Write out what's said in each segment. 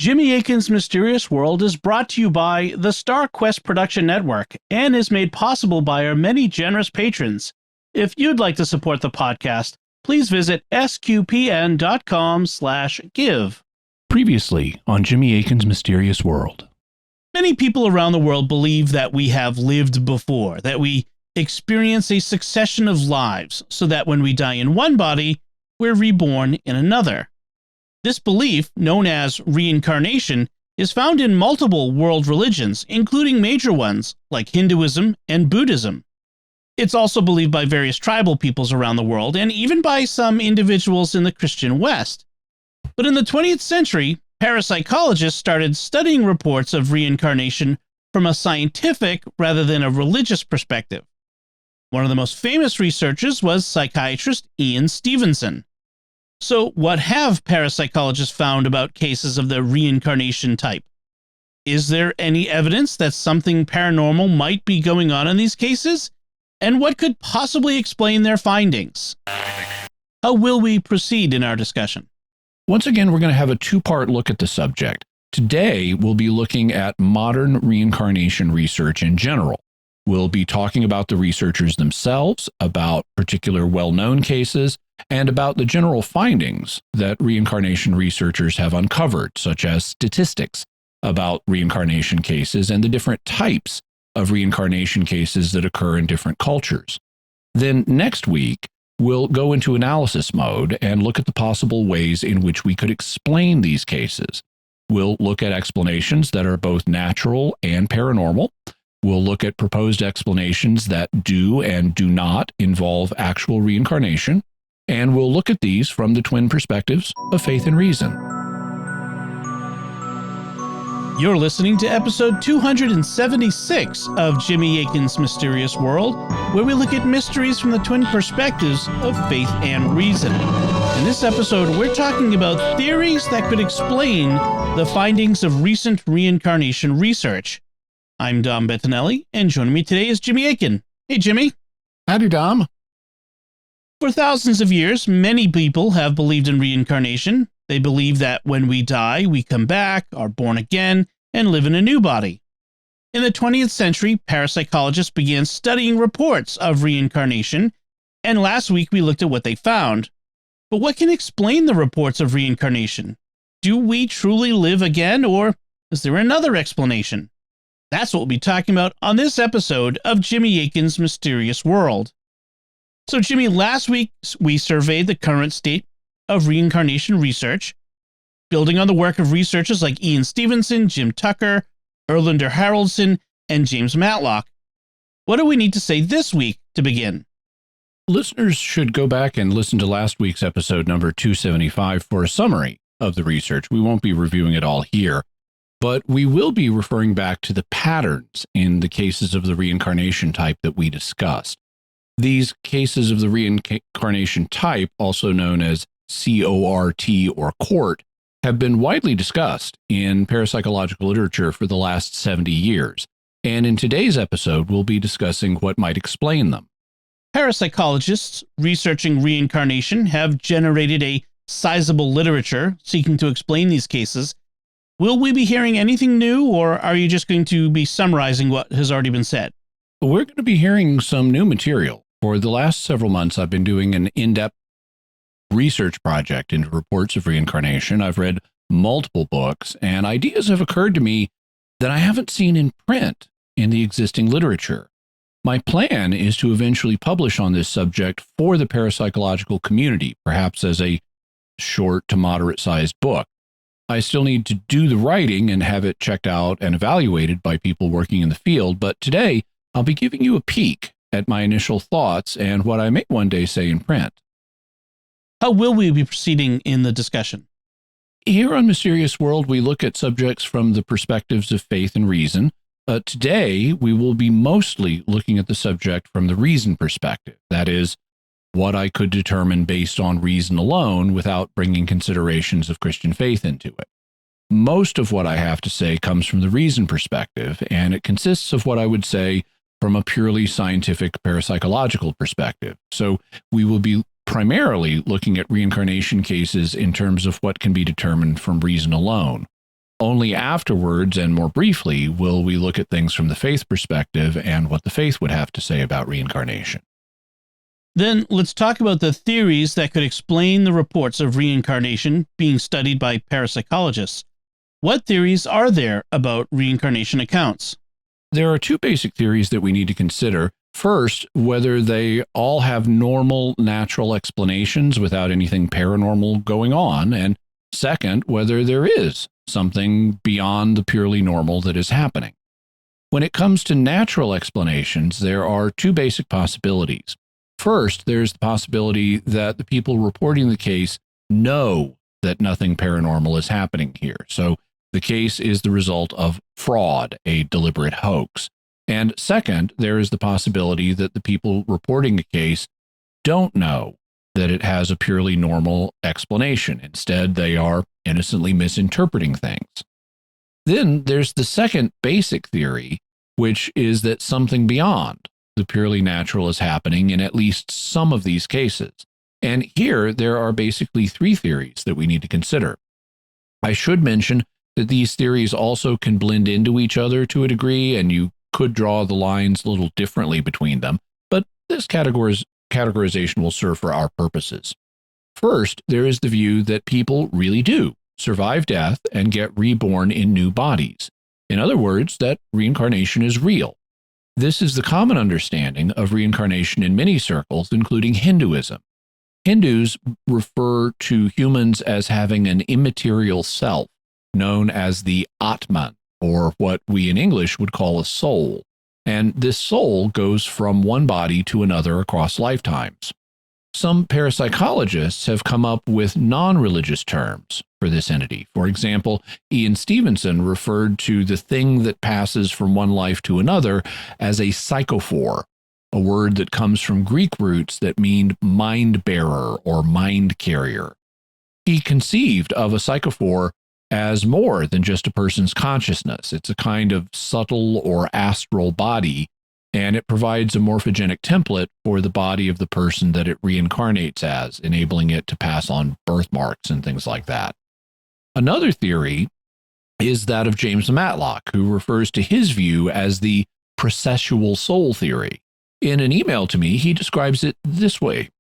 Jimmy Akin's Mysterious World is brought to you by the Star Quest Production Network and is made possible by our many generous patrons. If you'd like to support the podcast, please visit sqpn.com/give. Previously on Jimmy Akin's Mysterious World. Many people around the world believe that we have lived before, that we experience a succession of lives, so that when we die in one body, we're reborn in another. This belief, known as reincarnation, is found in multiple world religions, including major ones like Hinduism and Buddhism. It's also believed by various tribal peoples around the world and even by some individuals in the Christian West. But in the 20th century, parapsychologists started studying reports of reincarnation from a scientific rather than a religious perspective. One of the most famous researchers was psychiatrist Ian Stevenson. So what have parapsychologists found about cases of the reincarnation type? Is there any evidence that something paranormal might be going on in these cases? And what could possibly explain their findings? How will we proceed in our discussion? Once again, we're going to have a two-part look at the subject. Today, we'll be looking at modern reincarnation research in general. We'll be talking about the researchers themselves, about particular well-known cases, and about the general findings that reincarnation researchers have uncovered, such as statistics about reincarnation cases and the different types of reincarnation cases that occur in different cultures. Then next week, we'll go into analysis mode and look at the possible ways in which we could explain these cases. We'll look at explanations that are both natural and paranormal. We'll look at proposed explanations that do and do not involve actual reincarnation. And we'll look at these from the twin perspectives of faith and reason. You're listening to episode 276 of Jimmy Akin's Mysterious World, where we look at mysteries from the twin perspectives of faith and reason. In this episode, we're talking about theories that could explain the findings of recent reincarnation research. I'm Dom Bettinelli, and joining me today is Jimmy Akin. Hey, Jimmy. Howdy, Dom. For thousands of years, many people have believed in reincarnation. They believe that when we die, we come back, are born again, and live in a new body. In the 20th century, parapsychologists began studying reports of reincarnation, and last week we looked at what they found. But what can explain the reports of reincarnation? Do we truly live again, or is there another explanation? That's what we'll be talking about on this episode of Jimmy Akin's Mysterious World. So, Jimmy, last week we surveyed the current state of reincarnation research, building on the work of researchers like Ian Stevenson, Jim Tucker, Erlander Haraldson, and James Matlock. What do we need to say this week to begin? Listeners should go back and listen to last week's episode number 275 for a summary of the research. We won't be reviewing it all here, but we will be referring back to the patterns in the cases of the reincarnation type that we discussed. These cases of the reincarnation type, also known as CORT or court, have been widely discussed in parapsychological literature for the last 70 years. And in today's episode, we'll be discussing what might explain them. Parapsychologists researching reincarnation have generated a sizable literature seeking to explain these cases. Will we be hearing anything new, or are you just going to be summarizing what has already been said? We're going to be hearing some new material. For the last several months, I've been doing an in-depth research project into reports of reincarnation. I've read multiple books, and ideas have occurred to me that I haven't seen in print in the existing literature. My plan is to eventually publish on this subject for the parapsychological community, perhaps as a short to moderate-sized book. I still need to do the writing and have it checked out and evaluated by people working in the field, but today I'll be giving you a peek at my initial thoughts and what I may one day say in print. How will we be proceeding in the discussion? Here on Mysterious World, we look at subjects from the perspectives of faith and reason. Today, we will be mostly looking at the subject from the reason perspective. That is, what I could determine based on reason alone without bringing considerations of Christian faith into it. Most of what I have to say comes from the reason perspective, and it consists of what I would say from a purely scientific parapsychological perspective. So we will be primarily looking at reincarnation cases in terms of what can be determined from reason alone. Only afterwards and more briefly will we look at things from the faith perspective and what the faith would have to say about reincarnation. Then let's talk about the theories that could explain the reports of reincarnation being studied by parapsychologists. What theories are there about reincarnation accounts? There are two basic theories that we need to consider. First, whether they all have normal, natural explanations without anything paranormal going on, and second, whether there is something beyond the purely normal that is happening. When it comes to natural explanations, there are two basic possibilities. First, there's the possibility that the people reporting the case know that nothing paranormal is happening here. So the case is the result of fraud, a deliberate hoax. And second, there is the possibility that the people reporting the case don't know that it has a purely normal explanation. Instead, they are innocently misinterpreting things. Then there's the second basic theory, which is that something beyond the purely natural is happening in at least some of these cases. And here there are basically three theories that we need to consider. I should mention that these theories also can blend into each other to a degree, and you could draw the lines a little differently between them, but this categorization will serve for our purposes. First, there is the view that people really do survive death and get reborn in new bodies. In other words, that reincarnation is real. This is the common understanding of reincarnation in many circles, including Hinduism. Hindus refer to humans as having an immaterial self, known as the Atman, or what we in English would call a soul. And this soul goes from one body to another across lifetimes. Some parapsychologists have come up with non-religious terms for this entity. For example, Stevenson referred to the thing that passes from one life to another as a psychophore, a word that comes from Greek roots that mean mind bearer or mind carrier. He conceived of a psychophore as more than just a person's consciousness. It's a kind of subtle or astral body, and it provides a morphogenic template for the body of the person that it reincarnates as, enabling it to pass on birthmarks and things like that. Another theory is that of James Matlock, who refers to his view as the processual soul theory. In an email to me, he describes it this way.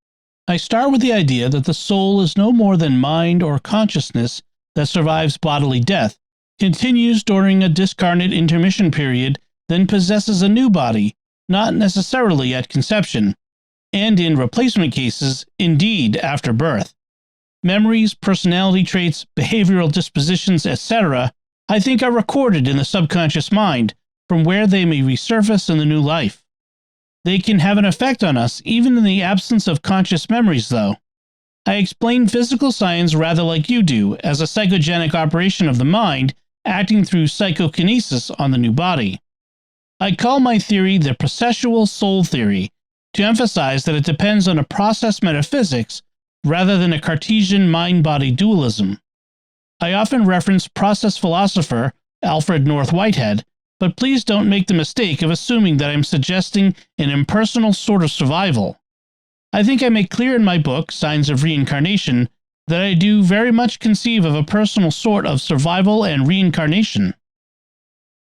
I start with the idea that the soul is no more than mind or consciousness that survives bodily death, continues during a discarnate intermission period, then possesses a new body, not necessarily at conception, and in replacement cases, indeed after birth. Memories, personality traits, behavioral dispositions, etc., I think are recorded in the subconscious mind, from where they may resurface in the new life. They can have an effect on us even in the absence of conscious memories, though. I explain physical science rather like you do, as a psychogenic operation of the mind acting through psychokinesis on the new body. I call my theory the processual soul theory, to emphasize that it depends on a process metaphysics rather than a Cartesian mind-body dualism. I often reference process philosopher Alfred North Whitehead, but please don't make the mistake of assuming that I'm suggesting an impersonal sort of survival. I think I make clear in my book, Signs of Reincarnation, that I do very much conceive of a personal sort of survival and reincarnation.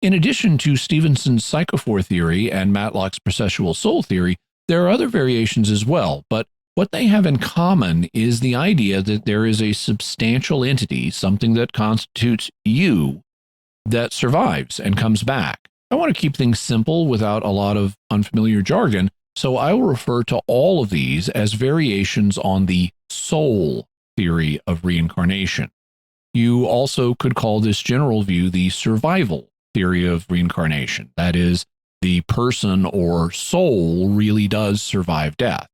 In addition to Stevenson's psychophore theory and Matlock's processual soul theory, there are other variations as well, but what they have in common is the idea that there is a substantial entity, something that constitutes you, that survives and comes back. I want to keep things simple without a lot of unfamiliar jargon, so I will refer to all of these as variations on the soul theory of reincarnation. You also could call this general view the survival theory of reincarnation. That is, the person or soul really does survive death.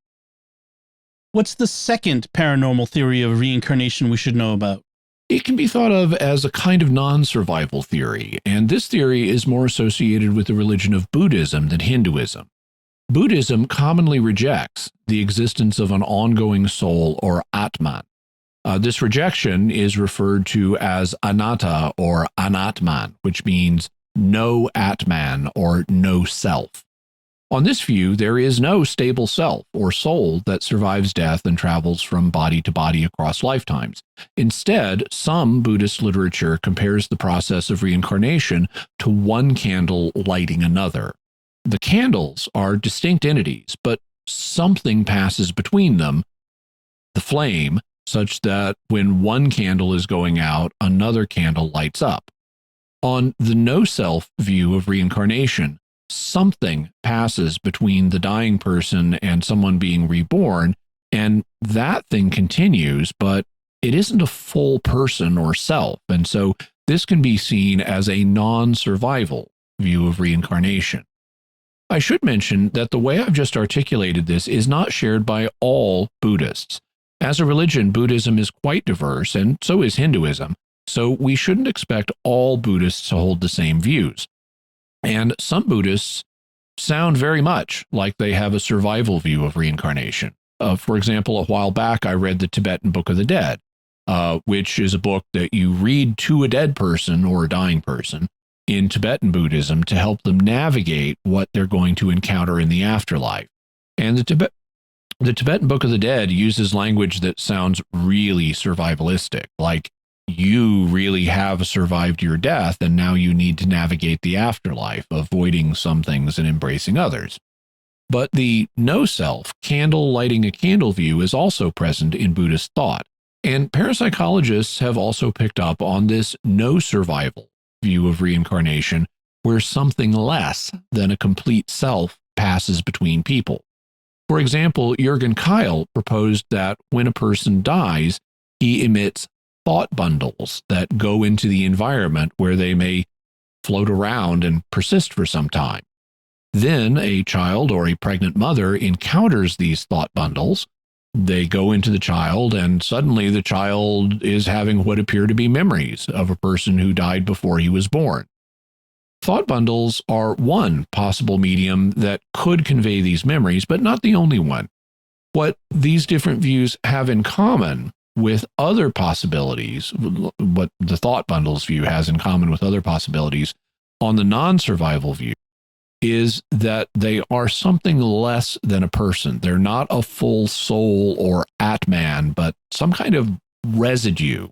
What's the second paranormal theory of reincarnation we should know about? It can be thought of as a kind of non-survival theory, and this theory is more associated with the religion of Buddhism than Hinduism. Buddhism commonly rejects the existence of an ongoing soul or Atman. This rejection is referred to as anatta or anatman, which means no Atman or no self. On this view, there is no stable self or soul that survives death and travels from body to body across lifetimes. Instead, some Buddhist literature compares the process of reincarnation to one candle lighting another. The candles are distinct entities, but something passes between them, the flame, such that when one candle is going out, another candle lights up. On the no-self view of reincarnation, something passes between the dying person and someone being reborn, and that thing continues, but it isn't a full person or self, and so this can be seen as a non-survival view of reincarnation. I should mention that the way I've just articulated this is not shared by all Buddhists. As a religion, Buddhism is quite diverse, and so is Hinduism, so we shouldn't expect all Buddhists to hold the same views. And some Buddhists sound very much like they have a survival view of reincarnation. For example, a while back, I read the Tibetan Book of the Dead, which is a book that you read to a dead person or a dying person in Tibetan Buddhism to help them navigate what they're going to encounter in the afterlife. And the Tibetan Book of the Dead uses language that sounds really survivalistic, like you really have survived your death and now you need to navigate the afterlife, avoiding some things and embracing others. But the no-self, candle lighting a candle view is also present in Buddhist thought, and parapsychologists have also picked up on this no-survival view of reincarnation, where something less than a complete self passes between people. For example, Jürgen Keil proposed that when a person dies, he emits thought bundles that go into the environment where they may float around and persist for some time. Then a child or a pregnant mother encounters these thought bundles. They go into the child, and suddenly the child is having what appear to be memories of a person who died before he was born. Thought bundles are one possible medium that could convey these memories, but not the only one. What these different views have in common with other possibilities, what the thought bundles view has in common with other possibilities on the non-survival view, is that they are something less than a person. They're not a full soul or Atman, but some kind of residue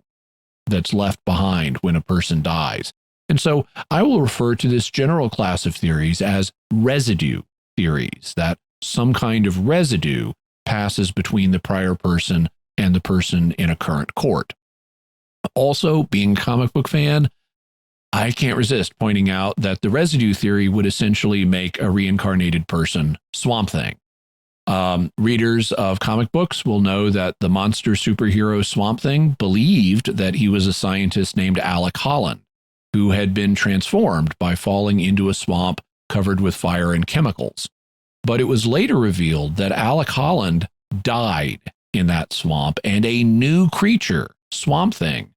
that's left behind when a person dies. And so I will refer to this general class of theories as residue theories, that some kind of residue passes between the prior person and the person in a current court. Also, being a comic book fan, I can't resist pointing out that the residue theory would essentially make a reincarnated person Swamp Thing. Readers of comic books will know that the monster superhero Swamp Thing believed that he was a scientist named Alec Holland, who had been transformed by falling into a swamp covered with fire and chemicals. But it was later revealed that Alec Holland died in that swamp, and a new creature, Swamp Thing,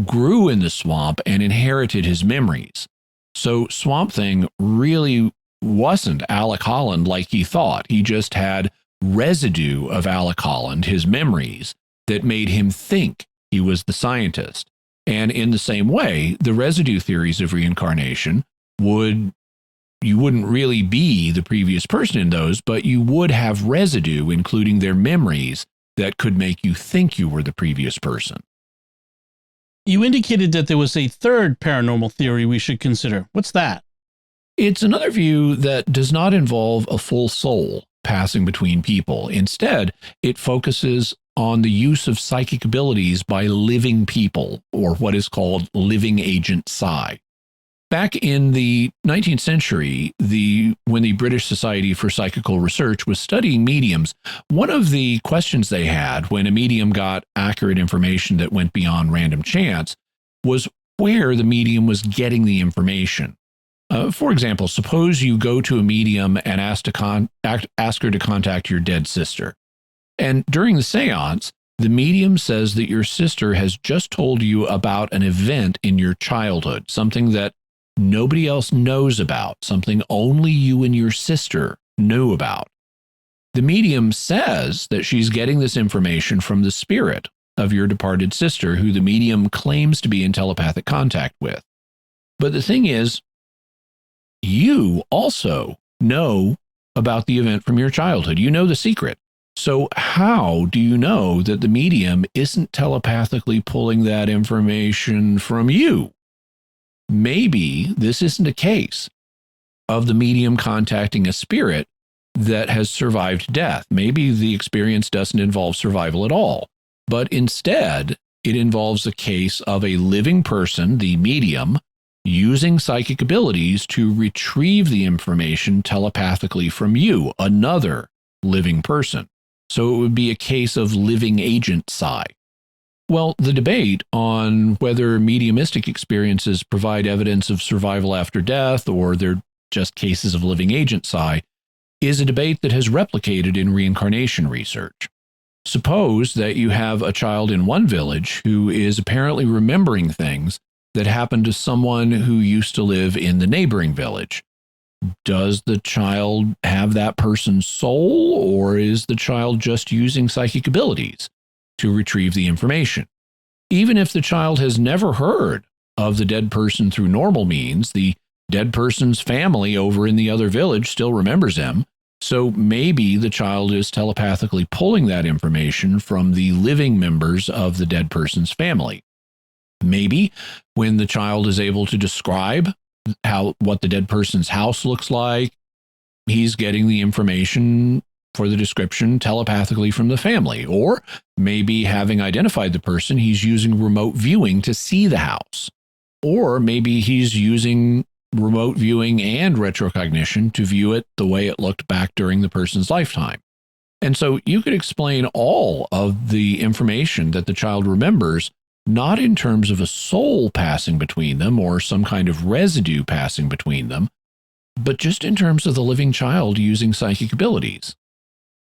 grew in the swamp and inherited his memories. So Swamp Thing really wasn't Alec Holland like he thought. He just had residue of Alec Holland, his memories, that made him think he was the scientist. And in the same way, the residue theories of reincarnation you wouldn't really be the previous person in those, but you would have residue, including their memories, that could make you think you were the previous person. You indicated that there was a third paranormal theory we should consider. What's that? It's another view that does not involve a full soul passing between people. Instead, it focuses on the use of psychic abilities by living people, or what is called living agent psi. Back in the 19th century, when the British Society for Psychical Research was studying mediums, one of the questions they had when a medium got accurate information that went beyond random chance was where the medium was getting the information. For example, suppose you go to a medium and ask her to contact your dead sister. And during the seance, the medium says that your sister has just told you about an event in your childhood, something that nobody else knows about, something only you and your sister knew about. The medium says that she's getting this information from the spirit of your departed sister, who the medium claims to be in telepathic contact with. But the thing is, you also know about the event from your childhood. You know the secret. So how do you know that the medium isn't telepathically pulling that information from you? Maybe this isn't a case of the medium contacting a spirit that has survived death. Maybe the experience doesn't involve survival at all, but instead it involves a case of a living person, the medium, using psychic abilities to retrieve the information telepathically from you, another living person. So it would be a case of living agent psi. Well, the debate on whether mediumistic experiences provide evidence of survival after death or they're just cases of living agent psi is a debate that has replicated in reincarnation research. Suppose that you have a child in one village who is apparently remembering things that happened to someone who used to live in the neighboring village. Does the child have that person's soul, or is the child just using psychic abilities to retrieve the information? Even if the child has never heard of the dead person through normal means, the dead person's family over in the other village still remembers him. So maybe the child is telepathically pulling that information from the living members of the dead person's family. Maybe when the child is able to describe what the dead person's house looks like, he's getting the information for the description telepathically from the family. Or maybe having identified the person, he's using remote viewing to see the house. Or maybe he's using remote viewing and retrocognition to view it the way it looked back during the person's lifetime. And so you could explain all of the information that the child remembers, not in terms of a soul passing between them or some kind of residue passing between them, but just in terms of the living child using psychic abilities.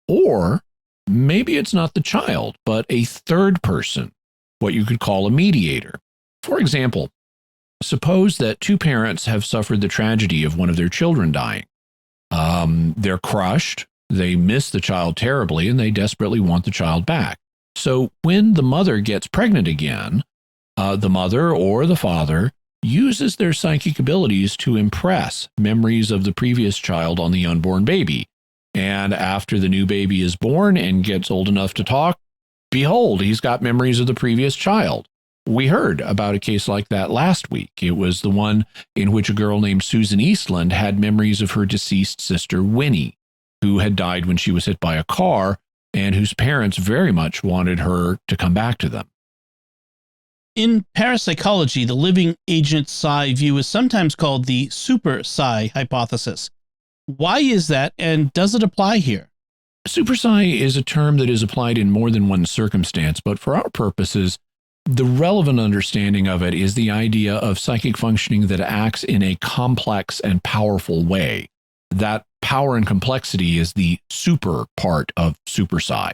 Or maybe it's not the child, but a third person, what you could call a mediator. For example, suppose that two parents have suffered the tragedy of one of their children dying. They're crushed, they miss the child terribly, and they desperately want the child back. So when the mother gets pregnant again, the mother or the father uses their psychic abilities to impress memories of the previous child on the unborn baby. And after the new baby is born and gets old enough to talk, behold, he's got memories of the previous child. We heard about a case like that last week. It was the one in which a girl named Susan Eastland had memories of her deceased sister, Winnie, who had died when she was hit by a car and whose parents very much wanted her to come back to them. In parapsychology, the living agent psi view is sometimes called the super psi hypothesis. Why is that, and does it apply here? Super psi is a term that is applied in more than one circumstance, but for our purposes, the relevant understanding of it is the idea of psychic functioning that acts in a complex and powerful way. That power and complexity is the super part of super psi.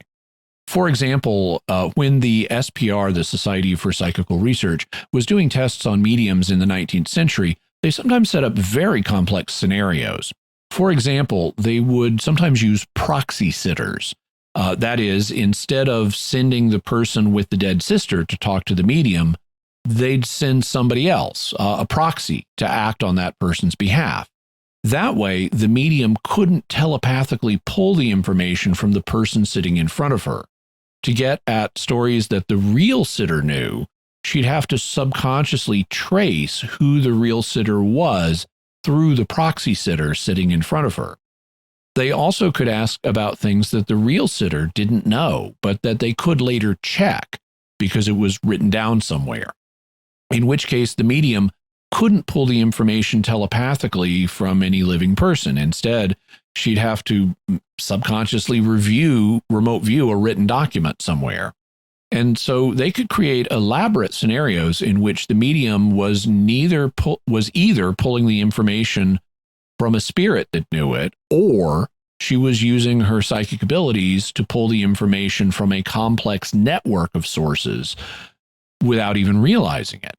For example, when the SPR, the Society for Psychical Research, was doing tests on mediums in the 19th century, they sometimes set up very complex scenarios. For example, they would sometimes use proxy sitters. That is, instead of sending the person with the dead sister to talk to the medium, they'd send somebody else, a proxy, to act on that person's behalf. That way, the medium couldn't telepathically pull the information from the person sitting in front of her. To get at stories that the real sitter knew, she'd have to subconsciously trace who the real sitter was through the proxy sitter sitting in front of her. They also could ask about things that the real sitter didn't know, but that they could later check because it was written down somewhere. In which case, the medium couldn't pull the information telepathically from any living person. Instead, she'd have to subconsciously remote view a written document somewhere. And so they could create elaborate scenarios in which the medium was either pulling the information from a spirit that knew it, or she was using her psychic abilities to pull the information from a complex network of sources without even realizing it.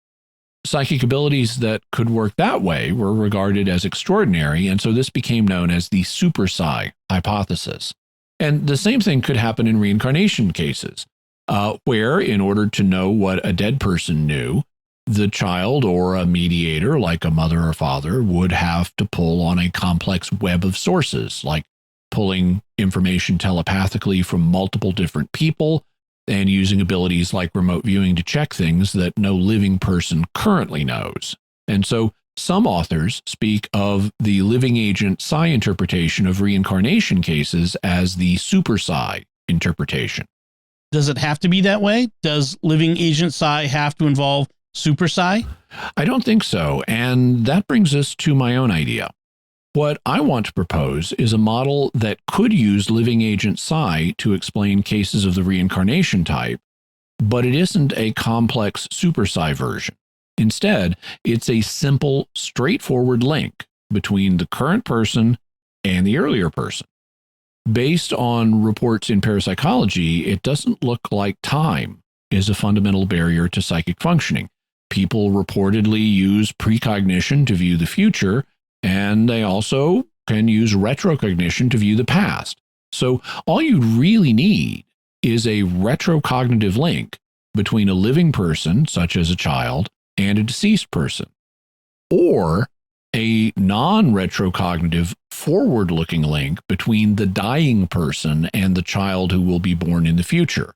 Psychic abilities that could work that way were regarded as extraordinary, and so this became known as the super psi hypothesis. And the same thing could happen in reincarnation cases, where in order to know what a dead person knew, the child or a mediator, like a mother or father, would have to pull on a complex web of sources, like pulling information telepathically from multiple different people and using abilities like remote viewing to check things that no living person currently knows. And so some authors speak of the living agent psi interpretation of reincarnation cases as the super psi interpretation. Does it have to be that way? Does living agent psi have to involve super psi? I don't think so. And that brings us to my own idea. What I want to propose is a model that could use living agent psi to explain cases of the reincarnation type, but it isn't a complex super psi version. Instead, it's a simple, straightforward link between the current person and the earlier person. Based on reports in parapsychology, it doesn't look like time is a fundamental barrier to psychic functioning. People reportedly use precognition to view the future, and they also can use retrocognition to view the past. So all you really need is a retrocognitive link between a living person, such as a child, and a deceased person, or a non-retrocognitive forward-looking link between the dying person and the child who will be born in the future.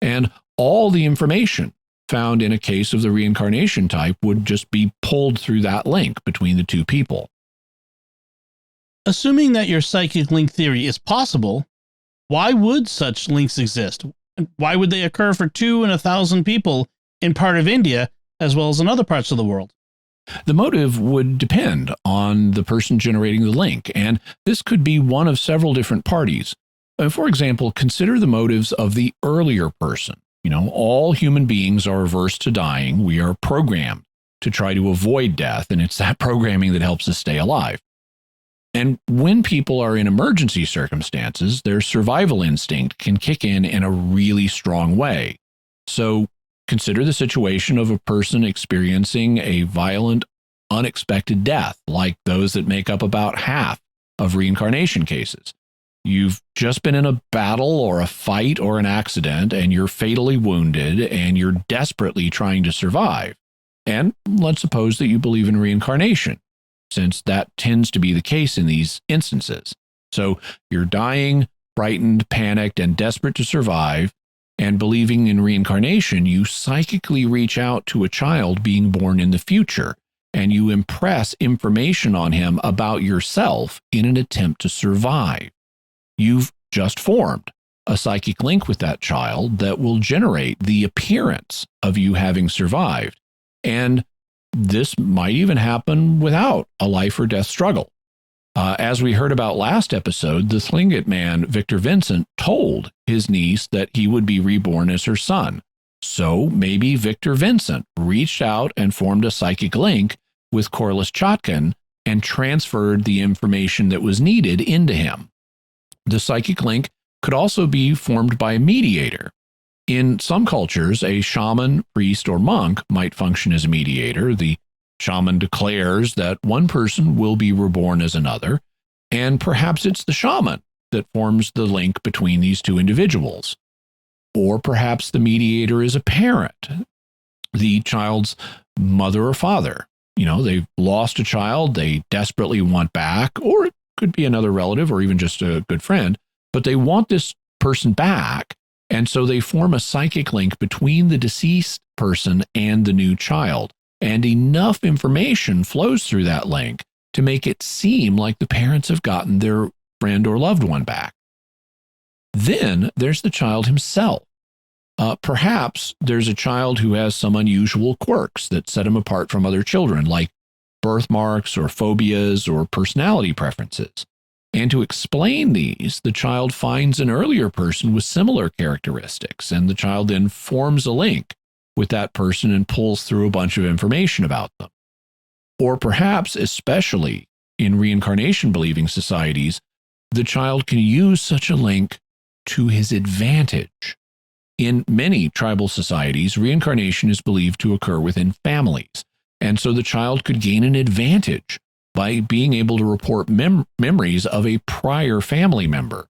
And all the information found in a case of the reincarnation type would just be pulled through that link between the two people. Assuming that your psychic link theory is possible, why would such links exist? Why would they occur for 2 in 1,000 people in part of India as well as in other parts of the world? The motive would depend on the person generating the link, and this could be one of several different parties. For example, consider the motives of the earlier person. All human beings are averse to dying. We are programmed to try to avoid death, and it's that programming that helps us stay alive. And when people are in emergency circumstances, their survival instinct can kick in a really strong way. So consider the situation of a person experiencing a violent, unexpected death, like those that make up about half of reincarnation cases. You've just been in a battle or a fight or an accident, and you're fatally wounded, and you're desperately trying to survive. And let's suppose that you believe in reincarnation, since that tends to be the case in these instances. So you're dying, frightened, panicked, and desperate to survive, and believing in reincarnation, you psychically reach out to a child being born in the future, and you impress information on him about yourself in an attempt to survive. You've just formed a psychic link with that child that will generate the appearance of you having survived. And this might even happen without a life or death struggle. As we heard about last episode, the Tlingit man, Victor Vincent, told his niece that he would be reborn as her son. So maybe Victor Vincent reached out and formed a psychic link with Corliss Chotkin and transferred the information that was needed into him. The psychic link could also be formed by a mediator. In some cultures, a shaman, priest, or monk might function as a mediator. The shaman declares that one person will be reborn as another, and perhaps it's the shaman that forms the link between these two individuals. Or perhaps the mediator is a parent, the child's mother or father. They've lost a child, they desperately want back, or it could be another relative or even just a good friend, but they want this person back. And so they form a psychic link between the deceased person and the new child. And enough information flows through that link to make it seem like the parents have gotten their friend or loved one back. Then there's the child himself. Perhaps there's a child who has some unusual quirks that set him apart from other children, like birthmarks or phobias or personality preferences. And to explain these, the child finds an earlier person with similar characteristics, and the child then forms a link with that person and pulls through a bunch of information about them. Or perhaps, especially in reincarnation-believing societies, the child can use such a link to his advantage. In many tribal societies, reincarnation is believed to occur within families, and so the child could gain an advantage by being able to report memories of a prior family member.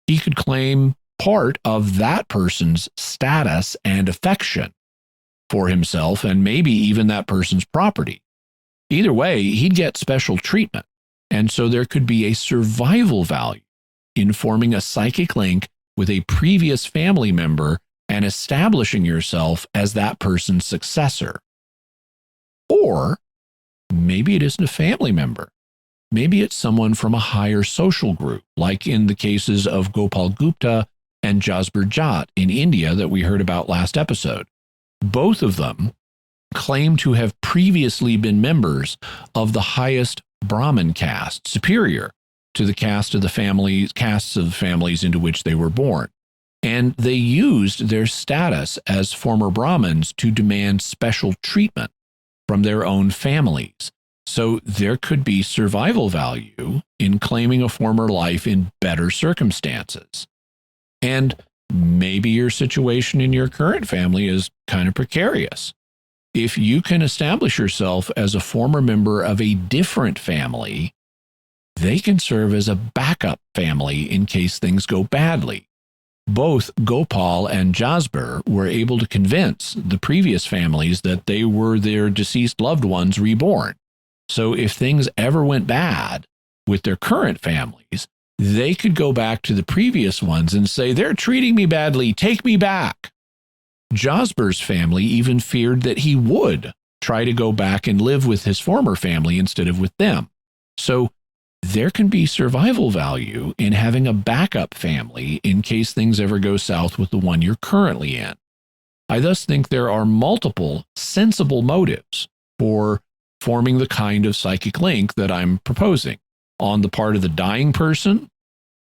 He could claim part of that person's status and affection for himself, and maybe even that person's property. Either way, he'd get special treatment, and so there could be a survival value in forming a psychic link with a previous family member and establishing yourself as that person's successor. Or maybe it isn't a family member. Maybe it's someone from a higher social group, like in the cases of Gopal Gupta and Jasbir Jat in India that we heard about last episode. Both of them claim to have previously been members of the highest Brahmin caste, superior to the castes of families into which they were born. And they used their status as former Brahmins to demand special treatment from their own families. So there could be survival value in claiming a former life in better circumstances. And maybe your situation in your current family is kind of precarious. If you can establish yourself as a former member of a different family, they can serve as a backup family in case things go badly. Both Gopal and Jasbir were able to convince the previous families that they were their deceased loved ones reborn. So if things ever went bad with their current families, they could go back to the previous ones and say, they're treating me badly, take me back. Jasbir's family even feared that he would try to go back and live with his former family instead of with them. So there can be survival value in having a backup family in case things ever go south with the one you're currently in. I thus think there are multiple sensible motives for forming the kind of psychic link that I'm proposing on the part of the dying person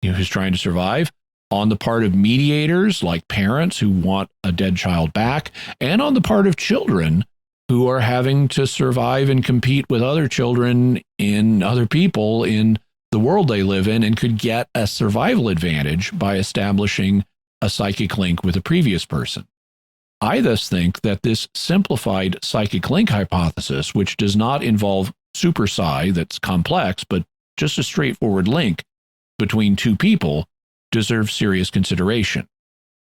who's trying to survive, on the part of mediators like parents who want a dead child back, and on the part of children who are having to survive and compete with other children in other people in the world they live in and could get a survival advantage by establishing a psychic link with a previous person. I thus think that this simplified psychic link hypothesis, which does not involve super psi that's complex, but just a straightforward link between two people, deserves serious consideration.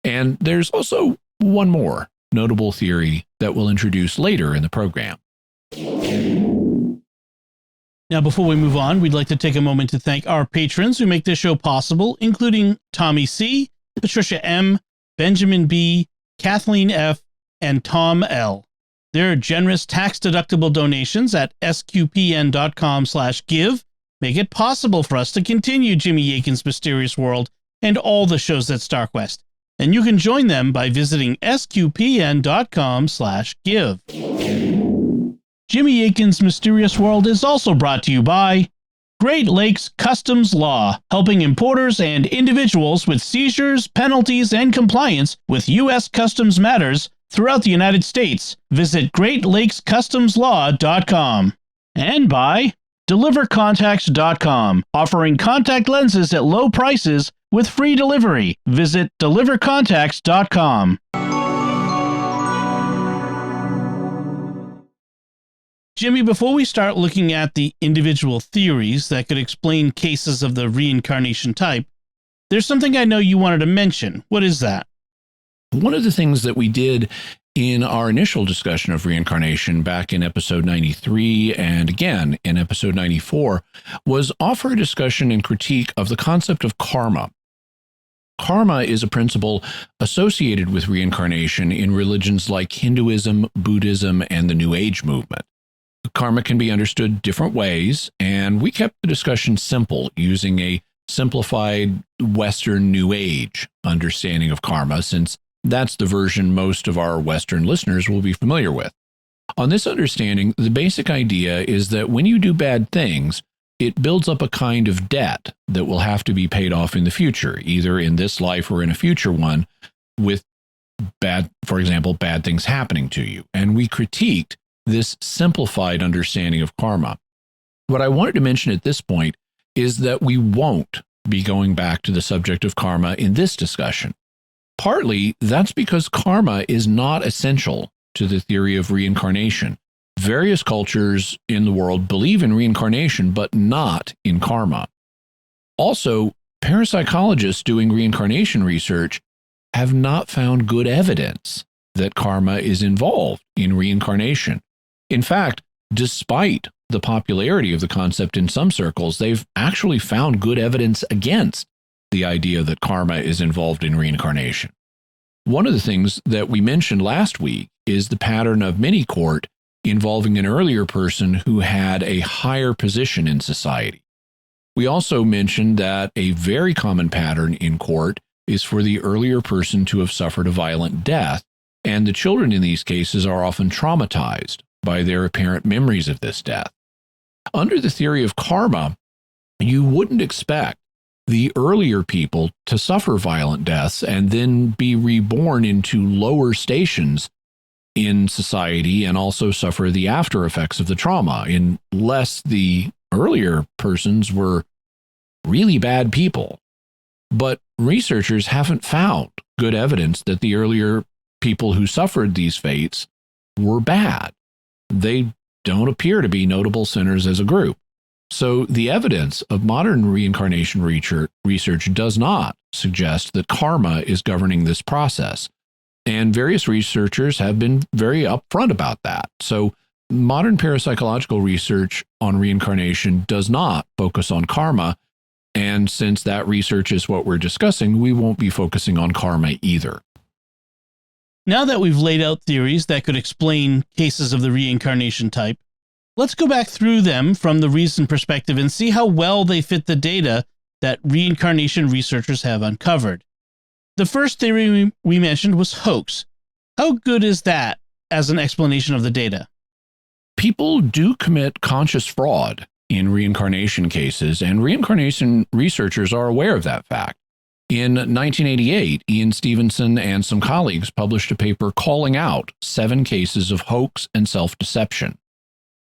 And there's also one more notable theory that we'll introduce later in the program. Now, before we move on, we'd like to take a moment to thank our patrons who make this show possible, including Tommy C., Patricia M., Benjamin B., Kathleen F., and Tom L. Their generous tax-deductible donations at sqpn.com/give make it possible for us to continue Jimmy Akin's Mysterious World and all the shows at StarQuest. And you can join them by visiting sqpn.com/give. Jimmy Akin's Mysterious World is also brought to you by Great Lakes Customs Law, helping importers and individuals with seizures, penalties, and compliance with U.S. customs matters throughout the United States. Visit GreatLakesCustomsLaw.com. And by DeliverContacts.com, offering contact lenses at low prices with free delivery. Visit DeliverContacts.com. Jimmy, before we start looking at the individual theories that could explain cases of the reincarnation type, there's something I know you wanted to mention. What is that? One of the things that we did in our initial discussion of reincarnation back in episode 93 and again in episode 94 was offer a discussion and critique of the concept of karma. Karma is a principle associated with reincarnation in religions like Hinduism, Buddhism, and the New Age movement. Karma can be understood different ways, and we kept the discussion simple using a simplified Western New Age understanding of karma, since that's the version most of our Western listeners will be familiar with. On this understanding, the basic idea is that when you do bad things, it builds up a kind of debt that will have to be paid off in the future, either in this life or in a future one, with for example, bad things happening to you. And we critiqued this simplified understanding of karma. What I wanted to mention at this point is that we won't be going back to the subject of karma in this discussion. Partly, that's because karma is not essential to the theory of reincarnation. Various cultures in the world believe in reincarnation, but not in karma. Also, parapsychologists doing reincarnation research have not found good evidence that karma is involved in reincarnation. In fact, despite the popularity of the concept in some circles, they've actually found good evidence against the idea that karma is involved in reincarnation. One of the things that we mentioned last week is the pattern of mini court involving an earlier person who had a higher position in society. We also mentioned that a very common pattern in court is for the earlier person to have suffered a violent death, and the children in these cases are often traumatized by their apparent memories of this death. Under the theory of karma, you wouldn't expect the earlier people to suffer violent deaths and then be reborn into lower stations in society and also suffer the after effects of the trauma, unless the earlier persons were really bad people. But researchers haven't found good evidence that the earlier people who suffered these fates were bad. They don't appear to be notable sinners as a group. So the evidence of modern reincarnation research does not suggest that karma is governing this process. And various researchers have been very upfront about that. So modern parapsychological research on reincarnation does not focus on karma. And since that research is what we're discussing, we won't be focusing on karma either. Now that we've laid out theories that could explain cases of the reincarnation type, let's go back through them from the recent perspective and see how well they fit the data that reincarnation researchers have uncovered. The first theory we mentioned was hoax. How good is that as an explanation of the data? People do commit conscious fraud in reincarnation cases, and reincarnation researchers are aware of that fact. In 1988, Ian Stevenson and some colleagues published a paper calling out 7 cases of hoax and self-deception.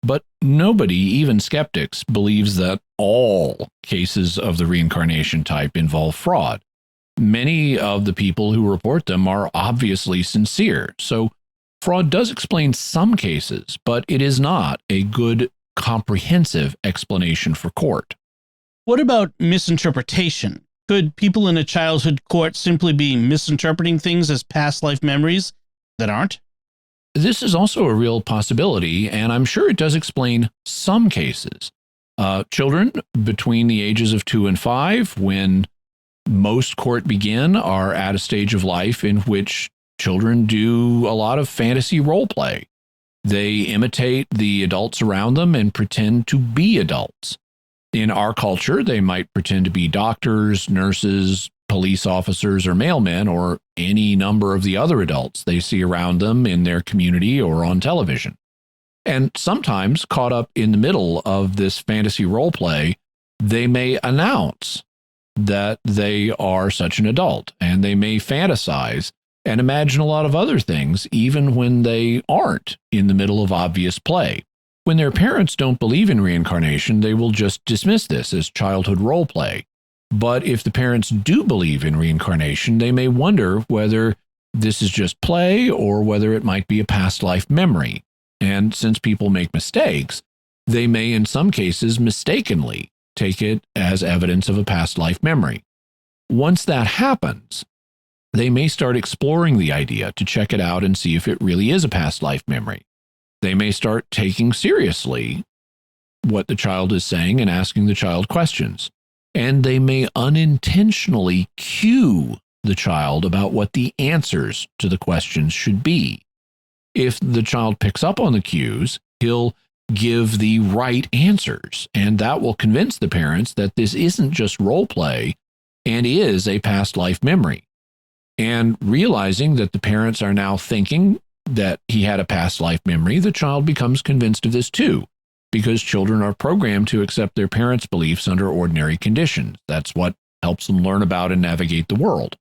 But nobody, even skeptics, believes that all cases of the reincarnation type involve fraud. Many of the people who report them are obviously sincere, so fraud does explain some cases, but it is not a good, comprehensive explanation for court. What about misinterpretation? Could people in a childhood court simply be misinterpreting things as past life memories that aren't? This is also a real possibility, and I'm sure it does explain some cases. Children between the ages of 2 and 5, when most court begin, are at a stage of life in which children do a lot of fantasy role play. They imitate the adults around them and pretend to be adults. In our culture, they might pretend to be doctors, nurses, police officers, or mailmen, or any number of the other adults they see around them in their community or on television. And sometimes, caught up in the middle of this fantasy role play, they may announce that they are such an adult, and they may fantasize and imagine a lot of other things, even when they aren't in the middle of obvious play. When their parents don't believe in reincarnation, they will just dismiss this as childhood role play. But if the parents do believe in reincarnation, they may wonder whether this is just play or whether it might be a past life memory. And since people make mistakes, they may in some cases mistakenly take it as evidence of a past life memory. Once that happens, they may start exploring the idea to check it out and see if it really is a past life memory. They may start taking seriously what the child is saying and asking the child questions. And they may unintentionally cue the child about what the answers to the questions should be. If the child picks up on the cues, he'll give the right answers, and that will convince the parents that this isn't just role play and is a past life memory. And realizing that the parents are now thinking that he had a past life memory, the child becomes convinced of this too, because children are programmed to accept their parents' beliefs under ordinary conditions. That's what helps them learn about and navigate the world.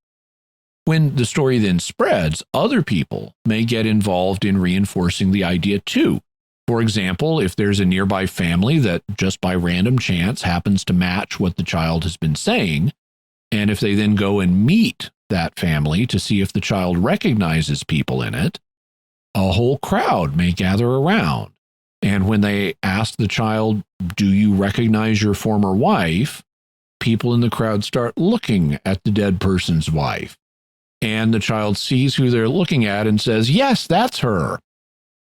When the story then spreads, other people may get involved in reinforcing the idea too. For example, if there's a nearby family that just by random chance happens to match what the child has been saying, and if they then go and meet that family to see if the child recognizes people in it, a whole crowd may gather around. And when they ask the child, "Do you recognize your former wife?" people in the crowd start looking at the dead person's wife. And the child sees who they're looking at and says, "Yes, that's her."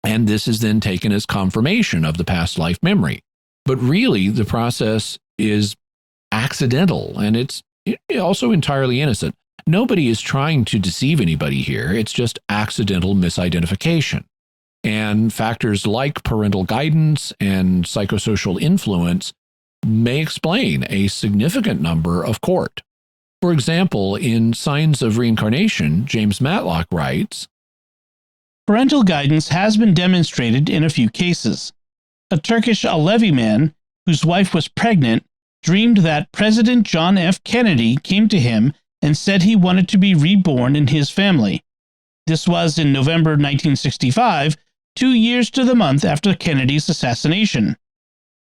And this is then taken as confirmation of the past life memory. But really, the process is accidental, and it's also entirely innocent. Nobody is trying to deceive anybody here. It's just accidental misidentification. And factors like parental guidance and psychosocial influence may explain a significant number of court. For example, in Signs of Reincarnation, James Matlock writes, parental guidance has been demonstrated in a few cases. A Turkish Alevi man, whose wife was pregnant, dreamed that President John F. Kennedy came to him and said he wanted to be reborn in his family. This was in November 1965, 2 years to the month after Kennedy's assassination.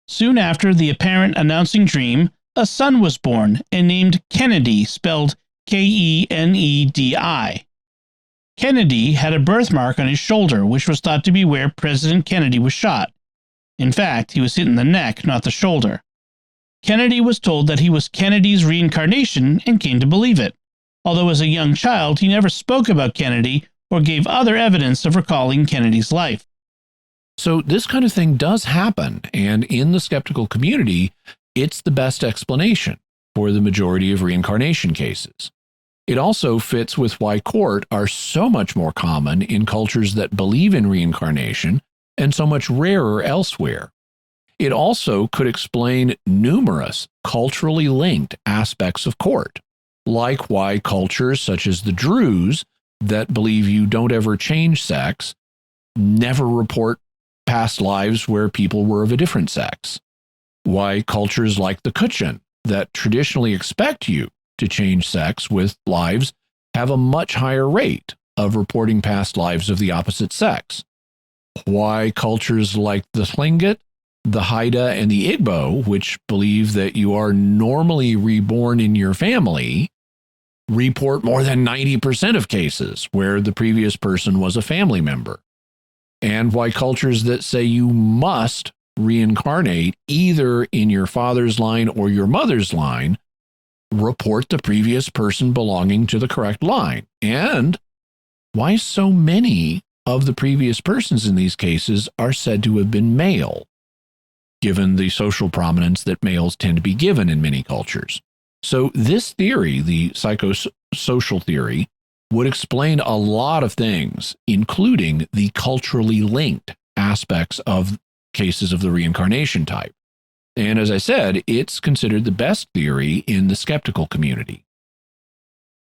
Soon after the apparent announcing dream, a son was born and named Kennedy, spelled Kenedi. Kennedy had a birthmark on his shoulder, which was thought to be where President Kennedy was shot. In fact, he was hit in the neck, not the shoulder. Kennedy was told that he was Kennedy's reincarnation and came to believe it, although as a young child he never spoke about Kennedy or gave other evidence of recalling Kennedy's life. So this kind of thing does happen, and in the skeptical community, it's the best explanation for the majority of reincarnation cases. It also fits with why court are so much more common in cultures that believe in reincarnation and so much rarer elsewhere. It also could explain numerous culturally linked aspects of court, like why cultures such as the Druze that believe you don't ever change sex never report past lives where people were of a different sex. Why cultures like the Kutchin that traditionally expect you to change sex with lives have a much higher rate of reporting past lives of the opposite sex. Why cultures like the Tlingit, the Haida, and the Igbo, which believe that you are normally reborn in your family, report more than 90% of cases where the previous person was a family member. And why cultures that say you must reincarnate either in your father's line or your mother's line report the previous person belonging to the correct line. And why so many of the previous persons in these cases are said to have been male, given the social prominence that males tend to be given in many cultures. So this theory, the psychosocial theory, would explain a lot of things, including the culturally linked aspects of cases of the reincarnation type. And as I said, it's considered the best theory in the skeptical community.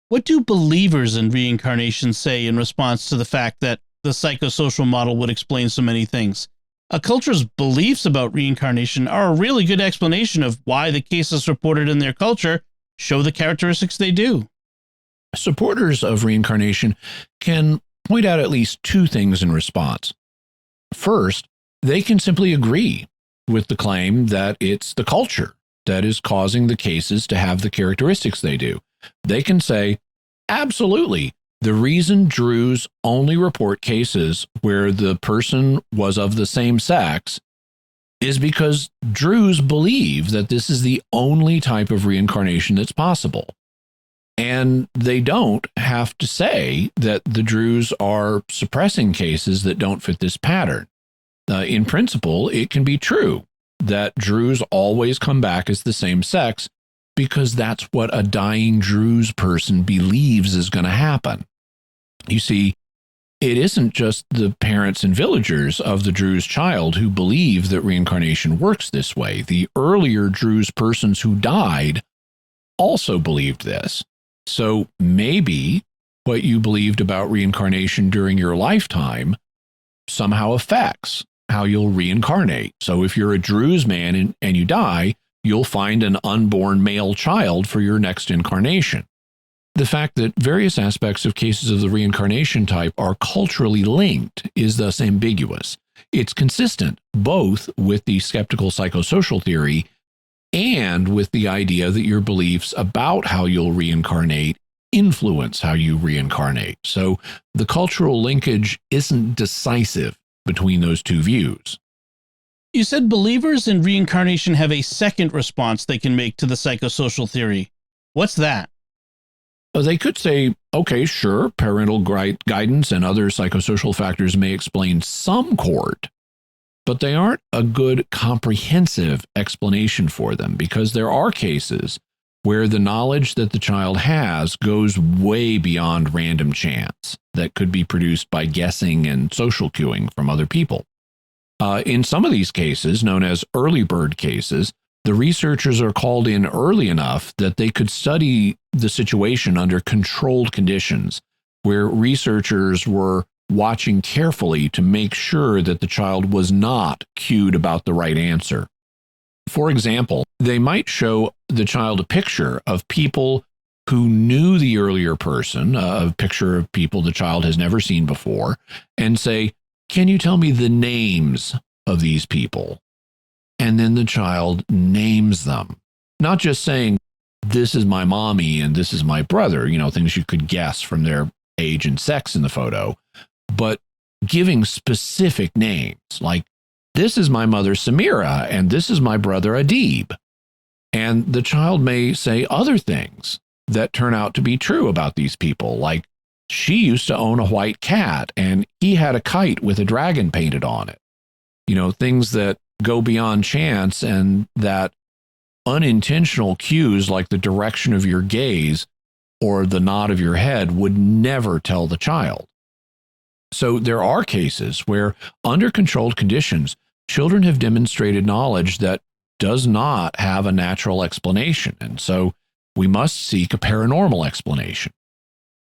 What do believers in reincarnation say in response to the fact that the psychosocial model would explain so many things? A culture's beliefs about reincarnation are a really good explanation of why the cases reported in their culture show the characteristics they do. Supporters of reincarnation can point out at least two things in response. First, they can simply agree with the claim that it's the culture that is causing the cases to have the characteristics they do. They can say, absolutely, the reason Druze only report cases where the person was of the same sex is because Druze believe that this is the only type of reincarnation that's possible. And they don't have to say that the Druze are suppressing cases that don't fit this pattern. In principle, it can be true that Druze always come back as the same sex because that's what a dying Druze person believes is going to happen. You see, it isn't just the parents and villagers of the Druze child who believe that reincarnation works this way. The earlier Druze persons who died also believed this. So maybe what you believed about reincarnation during your lifetime somehow affects how you'll reincarnate. So if you're a Druze man and you die, you'll find an unborn male child for your next incarnation. The fact that various aspects of cases of the reincarnation type are culturally linked is thus ambiguous. It's consistent both with the skeptical psychosocial theory and with the idea that your beliefs about how you'll reincarnate influence how you reincarnate. So the cultural linkage isn't decisive between those two views. You said believers in reincarnation have a second response they can make to the psychosocial theory. What's that? They could say, okay, sure, parental guidance and other psychosocial factors may explain some court, but they aren't a good comprehensive explanation for them because there are cases where the knowledge that the child has goes way beyond random chance that could be produced by guessing and social cueing from other people. In some of these cases, known as early bird cases, the researchers are called in early enough that they could study the situation under controlled conditions, where researchers were watching carefully to make sure that the child was not cued about the right answer. For example, they might show the child a picture of people who knew the earlier person, a picture of people the child has never seen before, and say, "Can you tell me the names of these people?" And then the child names them, not just saying, "This is my mommy and this is my brother," things you could guess from their age and sex in the photo, but giving specific names like, "This is my mother Samira and this is my brother Adib." And the child may say other things that turn out to be true about these people, like, "She used to own a white cat and he had a kite with a dragon painted on it." Things that go beyond chance and that unintentional cues like the direction of your gaze or the nod of your head would never tell the child. So there are cases where, under controlled conditions, children have demonstrated knowledge that does not have a natural explanation, and so we must seek a paranormal explanation.